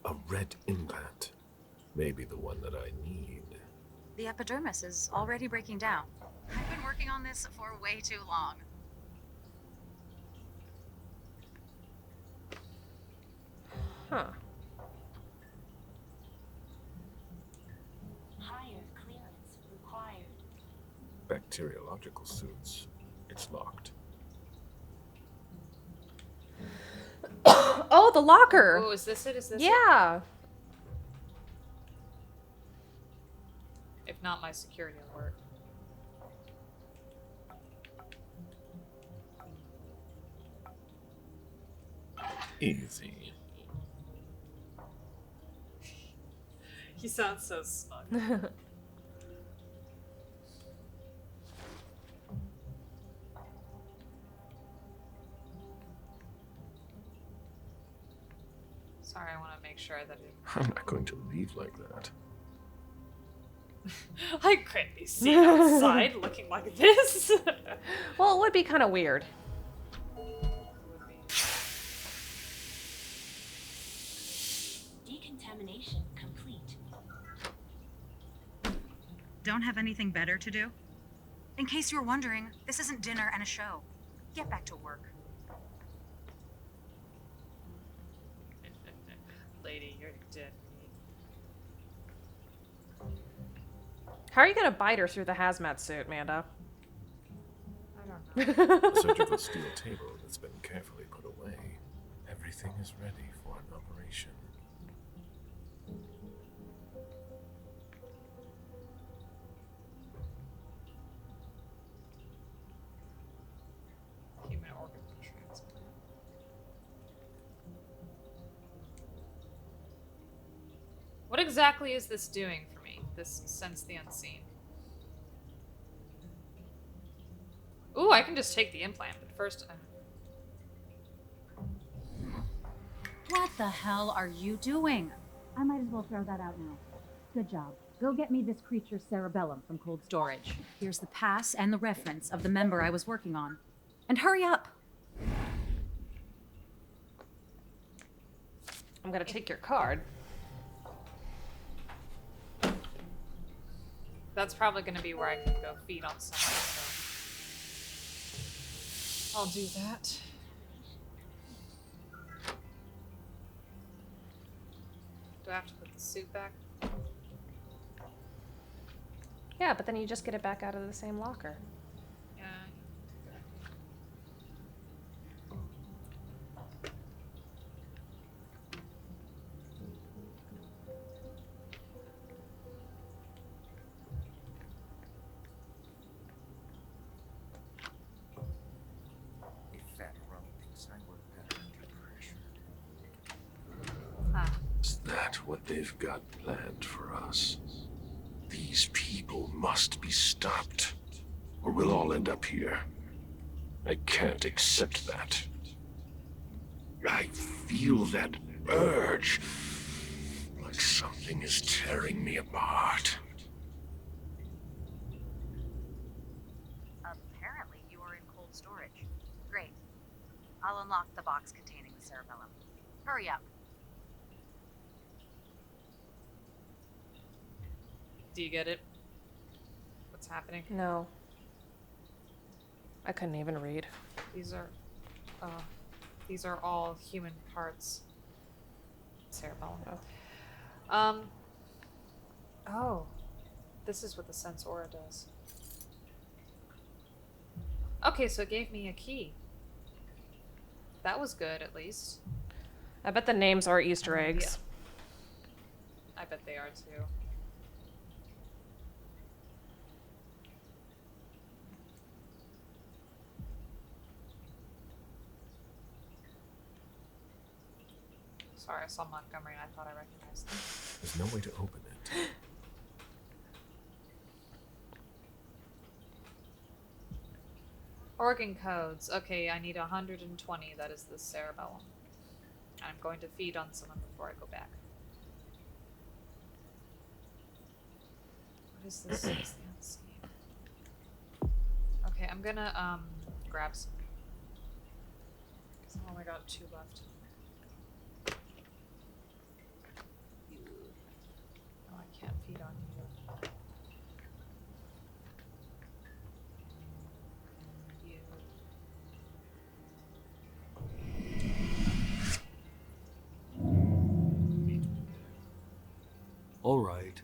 A red implant. Maybe the one that I need. The epidermis is already breaking down. I've been working on this for way too long. Huh. Higher clearance required. Bacteriological suits. It's locked. Oh, the locker! Oh, is this it? Is this Yeah! it? If not, my security alert. Easy. He sounds so smug. Sorry, I want to make sure that it... I'm not going to leave like that. I couldn't be seen outside looking like this. Well, it would be kind of weird. Decontamination complete. Don't have anything better to do? In case you were wondering, this isn't dinner and a show. Get back to work. lady, you're dead meat. How are you gonna bite her through the hazmat suit, Manda? I don't know. A surgical steel table that's been carefully put away. Everything is ready for an operation. Human organ transplant. What exactly is this doing for me? This sense the unseen. Ooh, I can just take the implant, but first What the hell are you doing? I might as well throw that out now. Good job. Go get me this creature's cerebellum from cold storage. Here's the pass and the reference of the member I was working on. And hurry up! I'm gonna take your card. that's probably gonna be where I can go feed on someone, so I'll do that. Do I have to put the suit back? Yeah, but then you just get it back out of the same locker. Yeah. If that rogue thinks I work better under pressure. Ah. Is that what they've got planned for us? These people must be stopped, or we'll all end up here. I can't accept that. I feel that urge, like something is tearing me apart. Apparently you are in cold storage. Great. I'll unlock the box containing the cerebellum. Hurry up. Do you get it? What's happening? No. I couldn't even read. These are all human parts. Cerebellum. Oh. This is what the sense aura does. Okay, so it gave me a key. That was good, at least. I bet the names are Easter eggs. Yeah. I bet they are too. Sorry, I saw Montgomery and I thought I recognized him. There's no way to open it. Organ codes. Okay, I need 120. That is the cerebellum. I'm going to feed on someone before I go back. What is this? It's the unseen. Okay, I'm gonna grab some. Because I've only got 2 left. Oh, I can't feed on you. All right.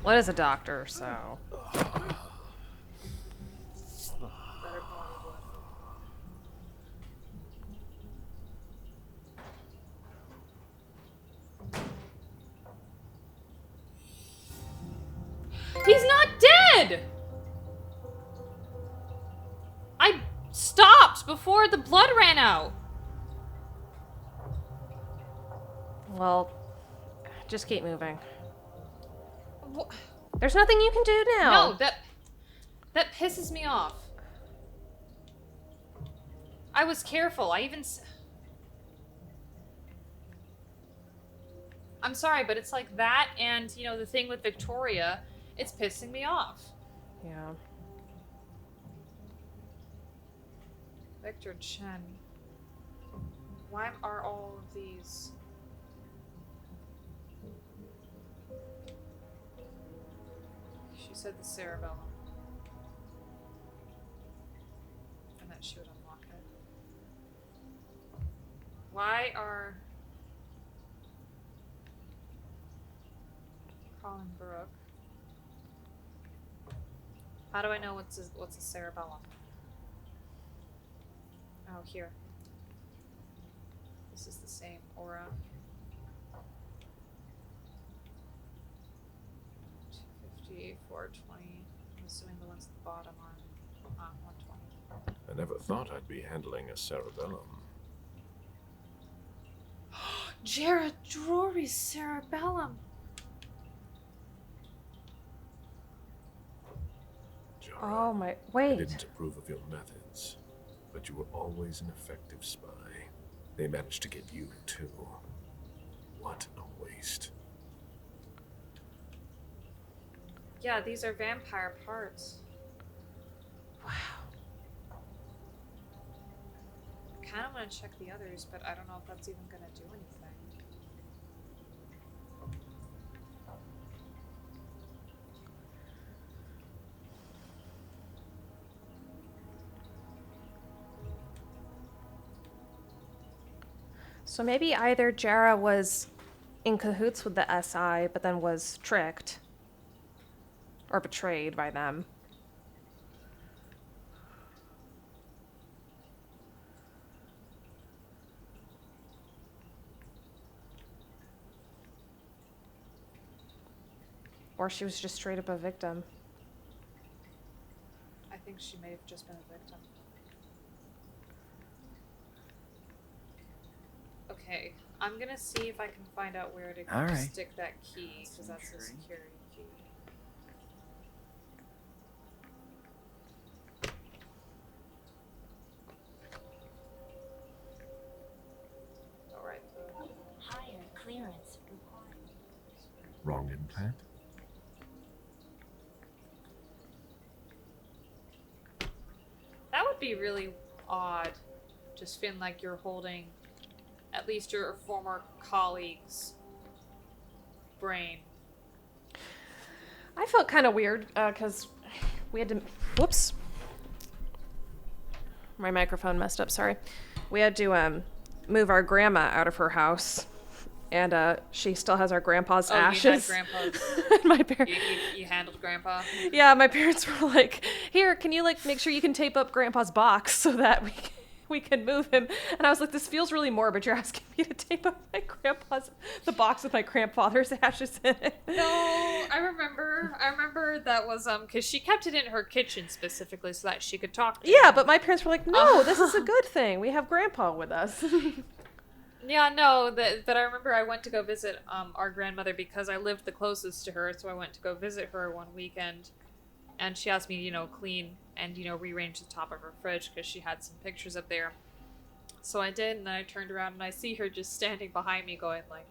What is a doctor, so... He's not dead! I stopped before the blood ran out. Well, just keep moving. There's nothing you can do now. No, that pisses me off. I was careful. I'm I'm sorry, but it's like that and, you know, the thing with Victoria, it's pissing me off. Yeah. Victor Chen. Why are all of these... She said the cerebellum. And that she would unlock it. Why are... Colin Brooke. How do I know what's a cerebellum? Oh, here. This is the same aura. 250, 420. I'm assuming the ones at the bottom are 120. I never thought I'd be handling a cerebellum. Jared Drury's cerebellum. Oh my, I wait. didn't approve of your methods, but you were always an effective spy. They managed to get you, too. What a waste. Yeah, these are vampire parts. Wow. I kind of want to check the others, but I don't know if that's even going to do anything. So maybe either Jara was in cahoots with the SI, but then was tricked or betrayed by them. Or she was just straight up a victim. I think she may have just been a victim. Okay, I'm gonna see if I can find out where to All right. stick that key, because that's the security key. Alright. Higher clearance required. Wrong implant? That would be really odd. Just feeling like you're holding at least your former colleague's brain. I felt kind of weird because we had to. Whoops. My microphone messed up. Sorry. We had to move our grandma out of her house, and she still has our grandpa's ashes. You had grandpa's. My parents. You handled grandpa. Yeah, my parents were like, "Here, can you like make sure you can tape up grandpa's box so that we can move him?" And I was like, "This feels really morbid. You're asking me to tape up the box with my grandfather's ashes in it." No, I remember that was because she kept it in her kitchen specifically so that she could talk to Yeah, him. but my parents were like, "No, this is a good thing. We have grandpa with us." Yeah, no, but I remember I went to go visit our grandmother because I lived the closest to her, so I went to go visit her one weekend, and she asked me to, clean and, rearrange the top of her fridge because she had some pictures up there. So I did, and then I turned around and I see her just standing behind me going like,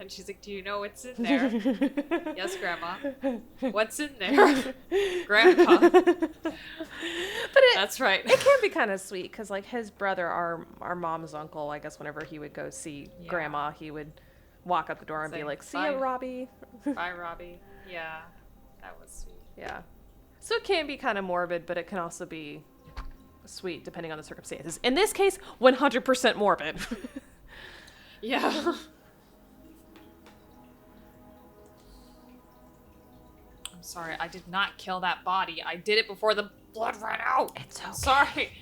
and she's like, "Do you know what's in there?" "Yes, Grandma." "What's in there?" "Grandpa." But that's right. It can be kind of sweet because, like, his brother, our mom's uncle, I guess whenever he would go see Grandma, he would walk up the door and be like, "See ya, Robbie." Bye, Robbie. Yeah, that was sweet. Yeah. So it can be kind of morbid, but it can also be sweet depending on the circumstances. In this case, 100% morbid. Yeah. I'm sorry, I did not kill that body. I did it before the blood ran out. It's okay. I'm sorry.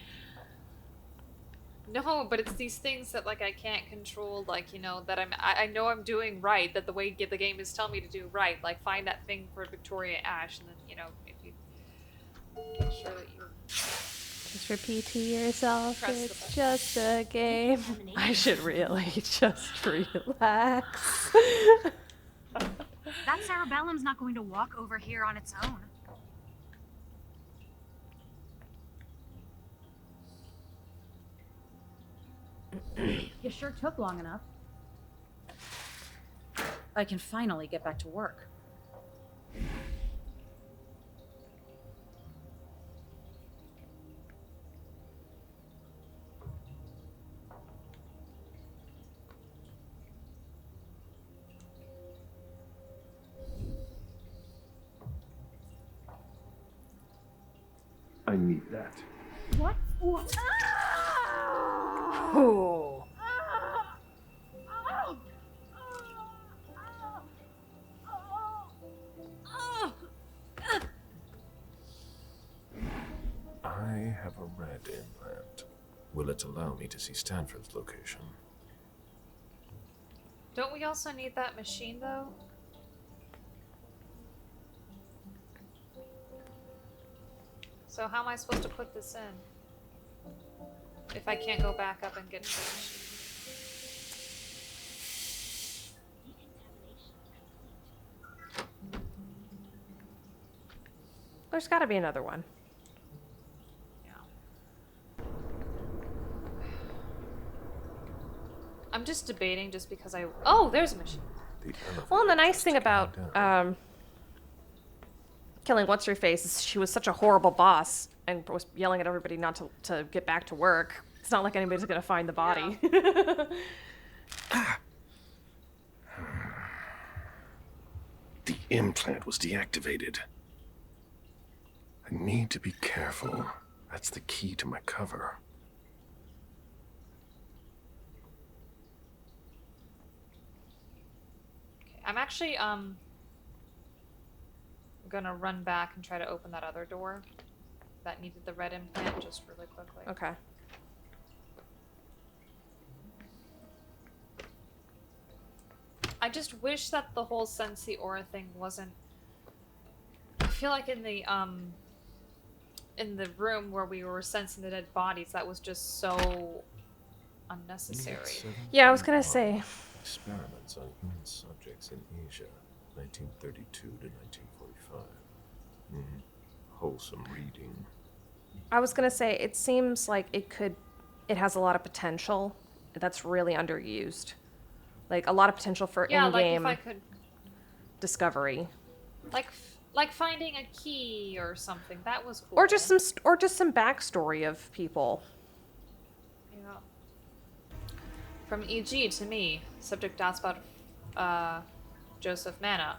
No, but it's these things that, like, I can't control, like, that I know I'm doing right, that the way the game is telling me to do right. Like, find that thing for Victoria Ash, and then, if you make sure that you... Just repeat to yourself, Press the it's button. just a game. I should really just relax. That cerebellum's not going to walk over here on its own. You sure took long enough. I can finally get back to work. I need that. What? Oh. I have a red implant. Will it allow me to see Stanford's location? Don't we also need that machine, though? So how am I supposed to put this in? If I can't go back up and get to the machine? There's got to be another one. I'm just debating just because I... Oh, there's a machine. Well, and the nice thing about killing What's-Her-Face is she was such a horrible boss and was yelling at everybody not to get back to work. It's not like anybody's going to find the body. Yeah. The implant was deactivated. I need to be careful. That's the key to my cover. I'm actually gonna run back and try to open that other door that needed the red implant just really quickly. Okay. I just wish that the whole sense the aura thing wasn't... I feel like in the room where we were sensing the dead bodies, that was just so unnecessary. Yeah, I was gonna say. Experiments on human subjects in Asia, 1932 to 1945. Wholesome reading. I was gonna say, it seems like it has a lot of potential that's really underused. Like, a lot of potential for in-game discovery. Like finding a key or something. That was cool. Or just some backstory of people. Yeah. From E.G. to me, subject asks about Joseph Mana.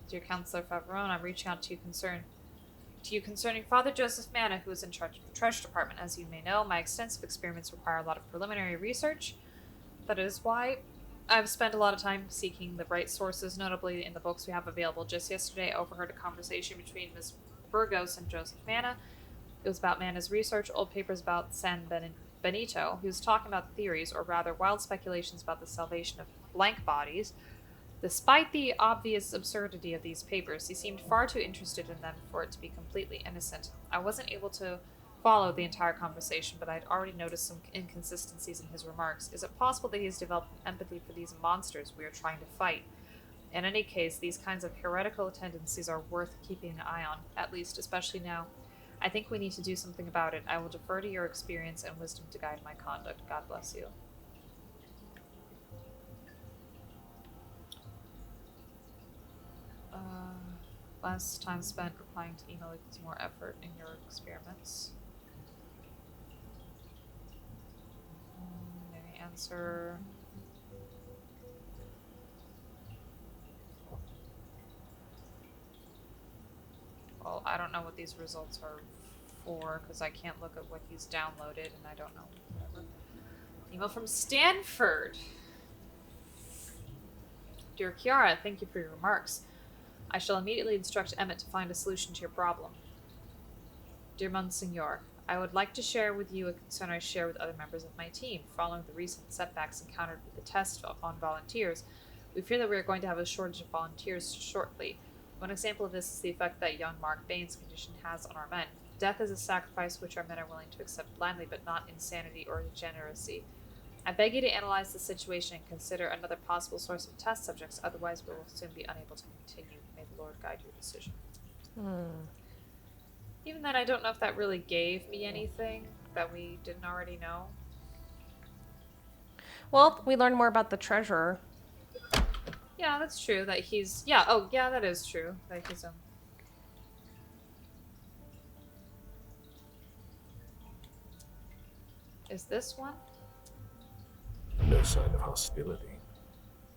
Dear Counselor Faveron, I'm reaching out to you concerning Father Joseph Mana, who is in charge of the Treasure Department. As you may know, my extensive experiments require a lot of preliminary research. That is why I've spent a lot of time seeking the right sources, notably in the books we have available. Just yesterday, I overheard a conversation between Ms. Burgos and Joseph Mana. It was about Mana's research, old papers about San Benito. He was talking about theories, or rather wild speculations about the salvation of blank bodies. Despite the obvious absurdity of these papers, he seemed far too interested in them for it to be completely innocent. I wasn't able to follow the entire conversation, but I'd already noticed some inconsistencies in his remarks. Is it possible that he has developed empathy for these monsters we are trying to fight? In any case, these kinds of heretical tendencies are worth keeping an eye on, at least, especially now. I think we need to do something about it. I will defer to your experience and wisdom to guide my conduct. God bless you. Less time spent replying to email equals more effort in your experiments. Maybe answer. Well, I don't know what these results are for because I can't look at what he's downloaded and I don't know. Whatever. Email from Stanford. Dear Kiara, thank you for your remarks. I shall immediately instruct Emmett to find a solution to your problem. Dear Monsignor, I would like to share with you a concern I share with other members of my team. Following the recent setbacks encountered with the test on volunteers, we fear that we are going to have a shortage of volunteers shortly. One example of this is the effect that young Mark Bain's condition has on our men. Death is a sacrifice which our men are willing to accept blindly, but not insanity or degeneracy. I beg you to analyze the situation and consider another possible source of test subjects, otherwise we will soon be unable to continue. May the Lord guide your decision. Even then, I don't know if that really gave me anything that we didn't already know. Well, we learned more about the treasurer. Yeah, that's true. That he's... Yeah, oh, yeah, that is true. That he's, Is this one? No sign of hostility.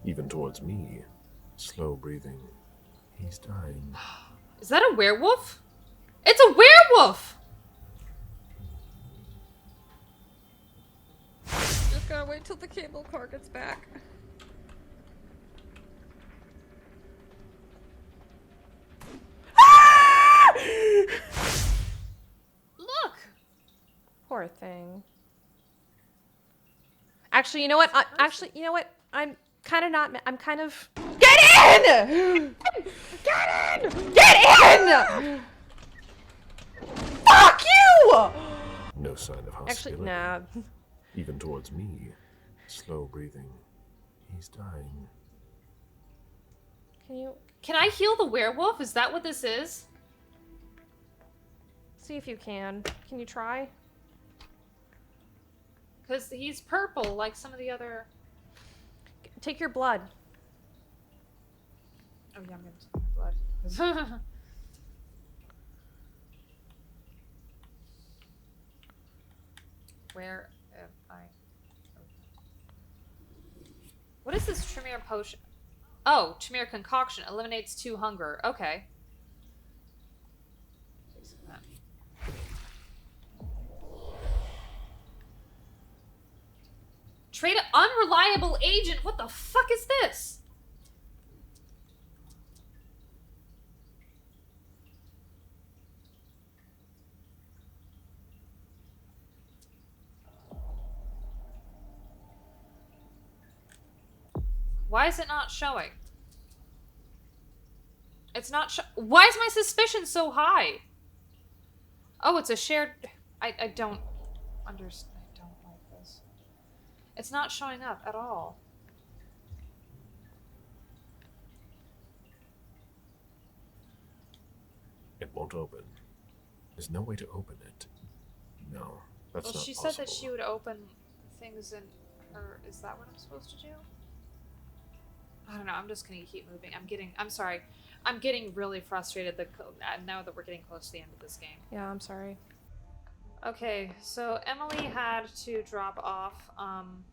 Even towards me. Slow breathing. He's dying. Is that a werewolf? It's a werewolf! Just gotta wait till the cable car gets back. Look! Poor thing. Actually, you know what? I'm kind of not. I'm kind of. Get in! Get in! Get in! Fuck you! No sign of hostility. Actually, nah. Even towards me. Slow breathing. He's dying. Can I heal the werewolf? Is that what this is? See if you can. Can you try? Because he's purple, like some of the other... Take your blood. Oh yeah, I'm gonna take my blood. Where am I? What is this Tremere potion? Oh, Tremere concoction eliminates 2 hunger. Okay. Trade an unreliable agent. What the fuck is this? Why is it not showing? It's not why is my suspicion so high? Oh, it's a shared... I don't understand. I don't like this. It's not showing up at all. It won't open. There's no way to open it. No, that's well, not she possible. said that she would open things in her... Is that what I'm supposed to do? I don't know. I'm just gonna keep moving. I'm sorry. I'm getting really frustrated now that we're getting close to the end of this game. Yeah, I'm sorry. Okay, so Emily had to drop off. I'm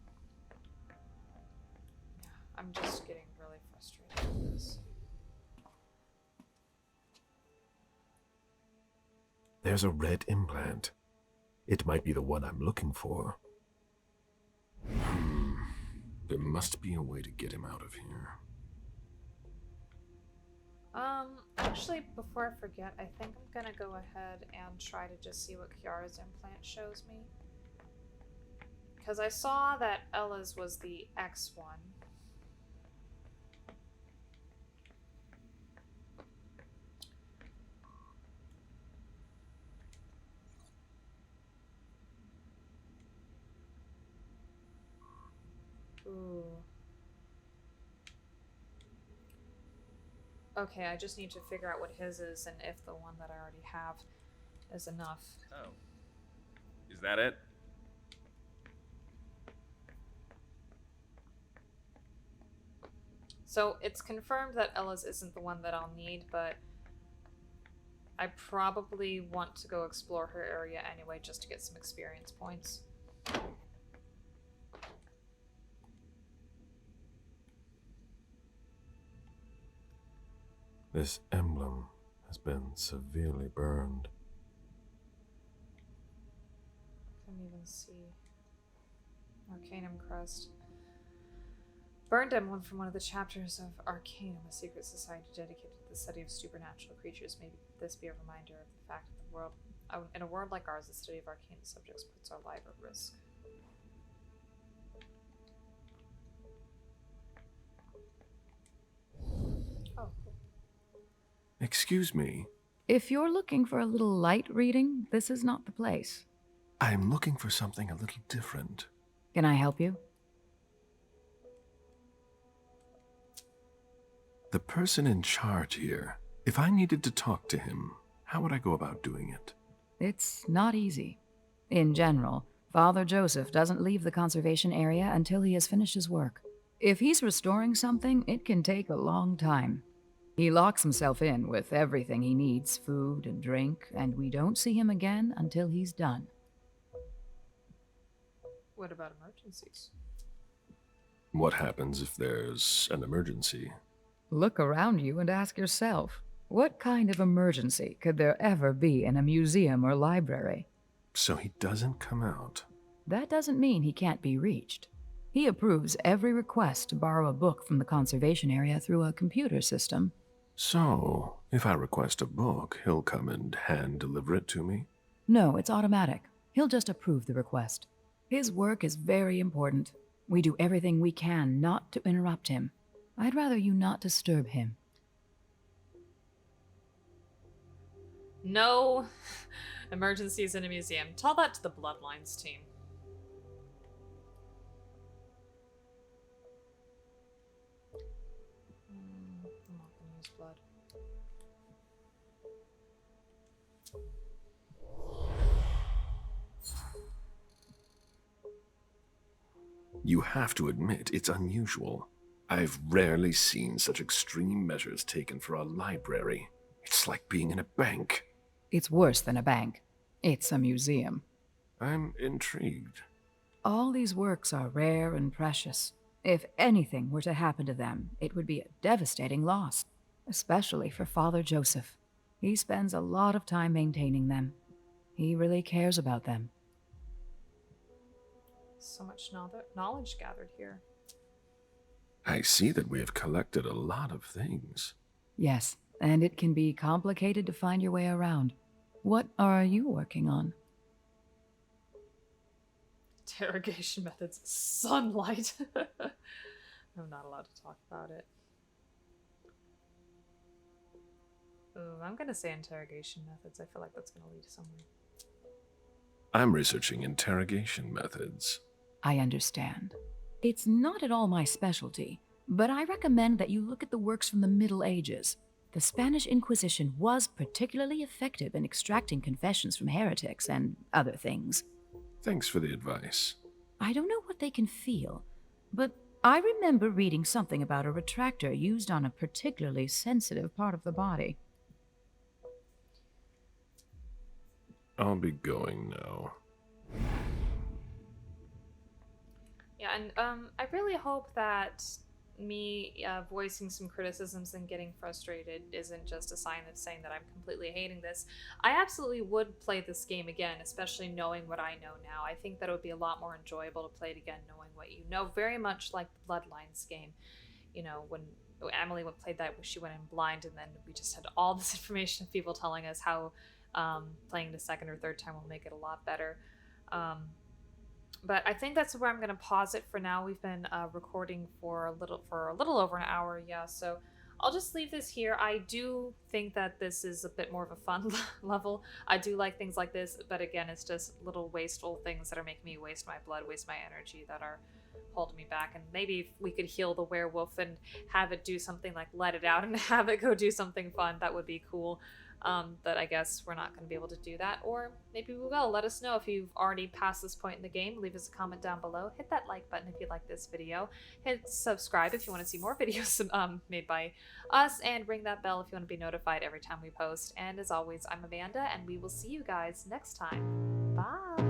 just getting really frustrated with this. There's a red implant. It might be the one I'm looking for. There must be a way to get him out of here. Actually, before I forget, I think I'm gonna go ahead and try to just see what Kiara's implant shows me. Because I saw that Ella's was the X one. Ooh. Okay, I just need to figure out what his is and if the one that I already have is enough. Oh. Is that it? So it's confirmed that Ella's isn't the one that I'll need, but I probably want to go explore her area anyway just to get some experience points. This emblem has been severely burned. Couldn't even see. Arcanum crest. Burned emblem from one of the chapters of Arcanum, a secret society dedicated to the study of supernatural creatures. Maybe this be a reminder of the fact that the world, in a world like ours, the study of arcane subjects puts our life at risk. Oh, cool. Excuse me. If you're looking for a little light reading, this is not the place. I'm looking for something a little different. Can I help you? The person in charge here, if I needed to talk to him, how would I go about doing it? It's not easy. In general, Father Joseph doesn't leave the conservation area until he has finished his work. If he's restoring something, it can take a long time. He locks himself in with everything he needs, food and drink, and we don't see him again until he's done. What about emergencies? What happens if there's an emergency? Look around you and ask yourself, what kind of emergency could there ever be in a museum or library? So he doesn't come out. That doesn't mean he can't be reached. He approves every request to borrow a book from the conservation area through a computer system. So, if I request a book, he'll come and hand-deliver it to me? No, it's automatic. He'll just approve the request. His work is very important. We do everything we can not to interrupt him. I'd rather you not disturb him. No emergencies in a museum. Tell that to the Bloodlines team. I'm not gonna use blood. You have to admit, it's unusual. I've rarely seen such extreme measures taken for a library. It's like being in a bank. It's worse than a bank. It's a museum. I'm intrigued. All these works are rare and precious. If anything were to happen to them, it would be a devastating loss, especially for Father Joseph. He spends a lot of time maintaining them. He really cares about them. So much knowledge gathered here. I see that we have collected a lot of things. Yes, and it can be complicated to find your way around. What are you working on? Interrogation methods. Sunlight. I'm not allowed to talk about it. Ooh, I'm gonna say interrogation methods. I feel like that's gonna lead somewhere. I'm researching interrogation methods. I understand. It's not at all my specialty, but I recommend that you look at the works from the Middle Ages. The Spanish Inquisition was particularly effective in extracting confessions from heretics and other things. Thanks for the advice. I don't know what they can feel, but I remember reading something about a retractor used on a particularly sensitive part of the body. I'll be going now. Yeah, and I really hope that me voicing some criticisms and getting frustrated isn't just a sign of saying that I'm completely hating this. I absolutely would play this game again, especially knowing what I know now. I think that it would be a lot more enjoyable to play it again knowing what you know, very much like the Bloodlines game. You know, when Emily played that, she went in blind, and then we just had all this information of people telling us how playing the second or third time will make it a lot better. But I think that's where I'm going to pause it for now. We've been recording for a little over an hour, yeah. So I'll just leave this here. I do think that this is a bit more of a fun level. I do like things like this, but again, it's just little wasteful things that are making me waste my blood, waste my energy, that are holding me back. And maybe if we could heal the werewolf and have it do something like let it out and have it go do something fun, that would be cool. But I guess we're not going to be able to do that, or maybe we will. Let us know if you've already passed this point in the game. Leave us a comment down below. Hit that like button if you like this video. Hit subscribe if you want to see more videos made by us, and ring that bell if you want to be notified every time we post. And as always, I'm Amanda, and we will see you guys next time. Bye!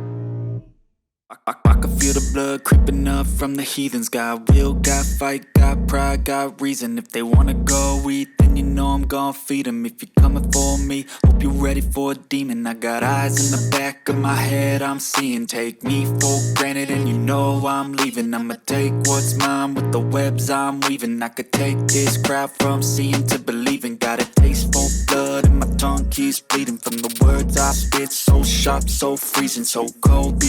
I can feel the blood creeping up from the heathens. Got will, got fight, got pride, got reason. If they wanna go eat, then you know I'm gon' feed them. If you're coming for me, hope you're ready for a demon. I got eyes in the back of my head, I'm seeing. Take me for granted and you know I'm leaving. I'ma take what's mine with the webs I'm weaving. I could take this crowd from seeing to believing. Got a taste for blood and my tongue keeps bleeding from the words I spit. So sharp, so freezing, so cold.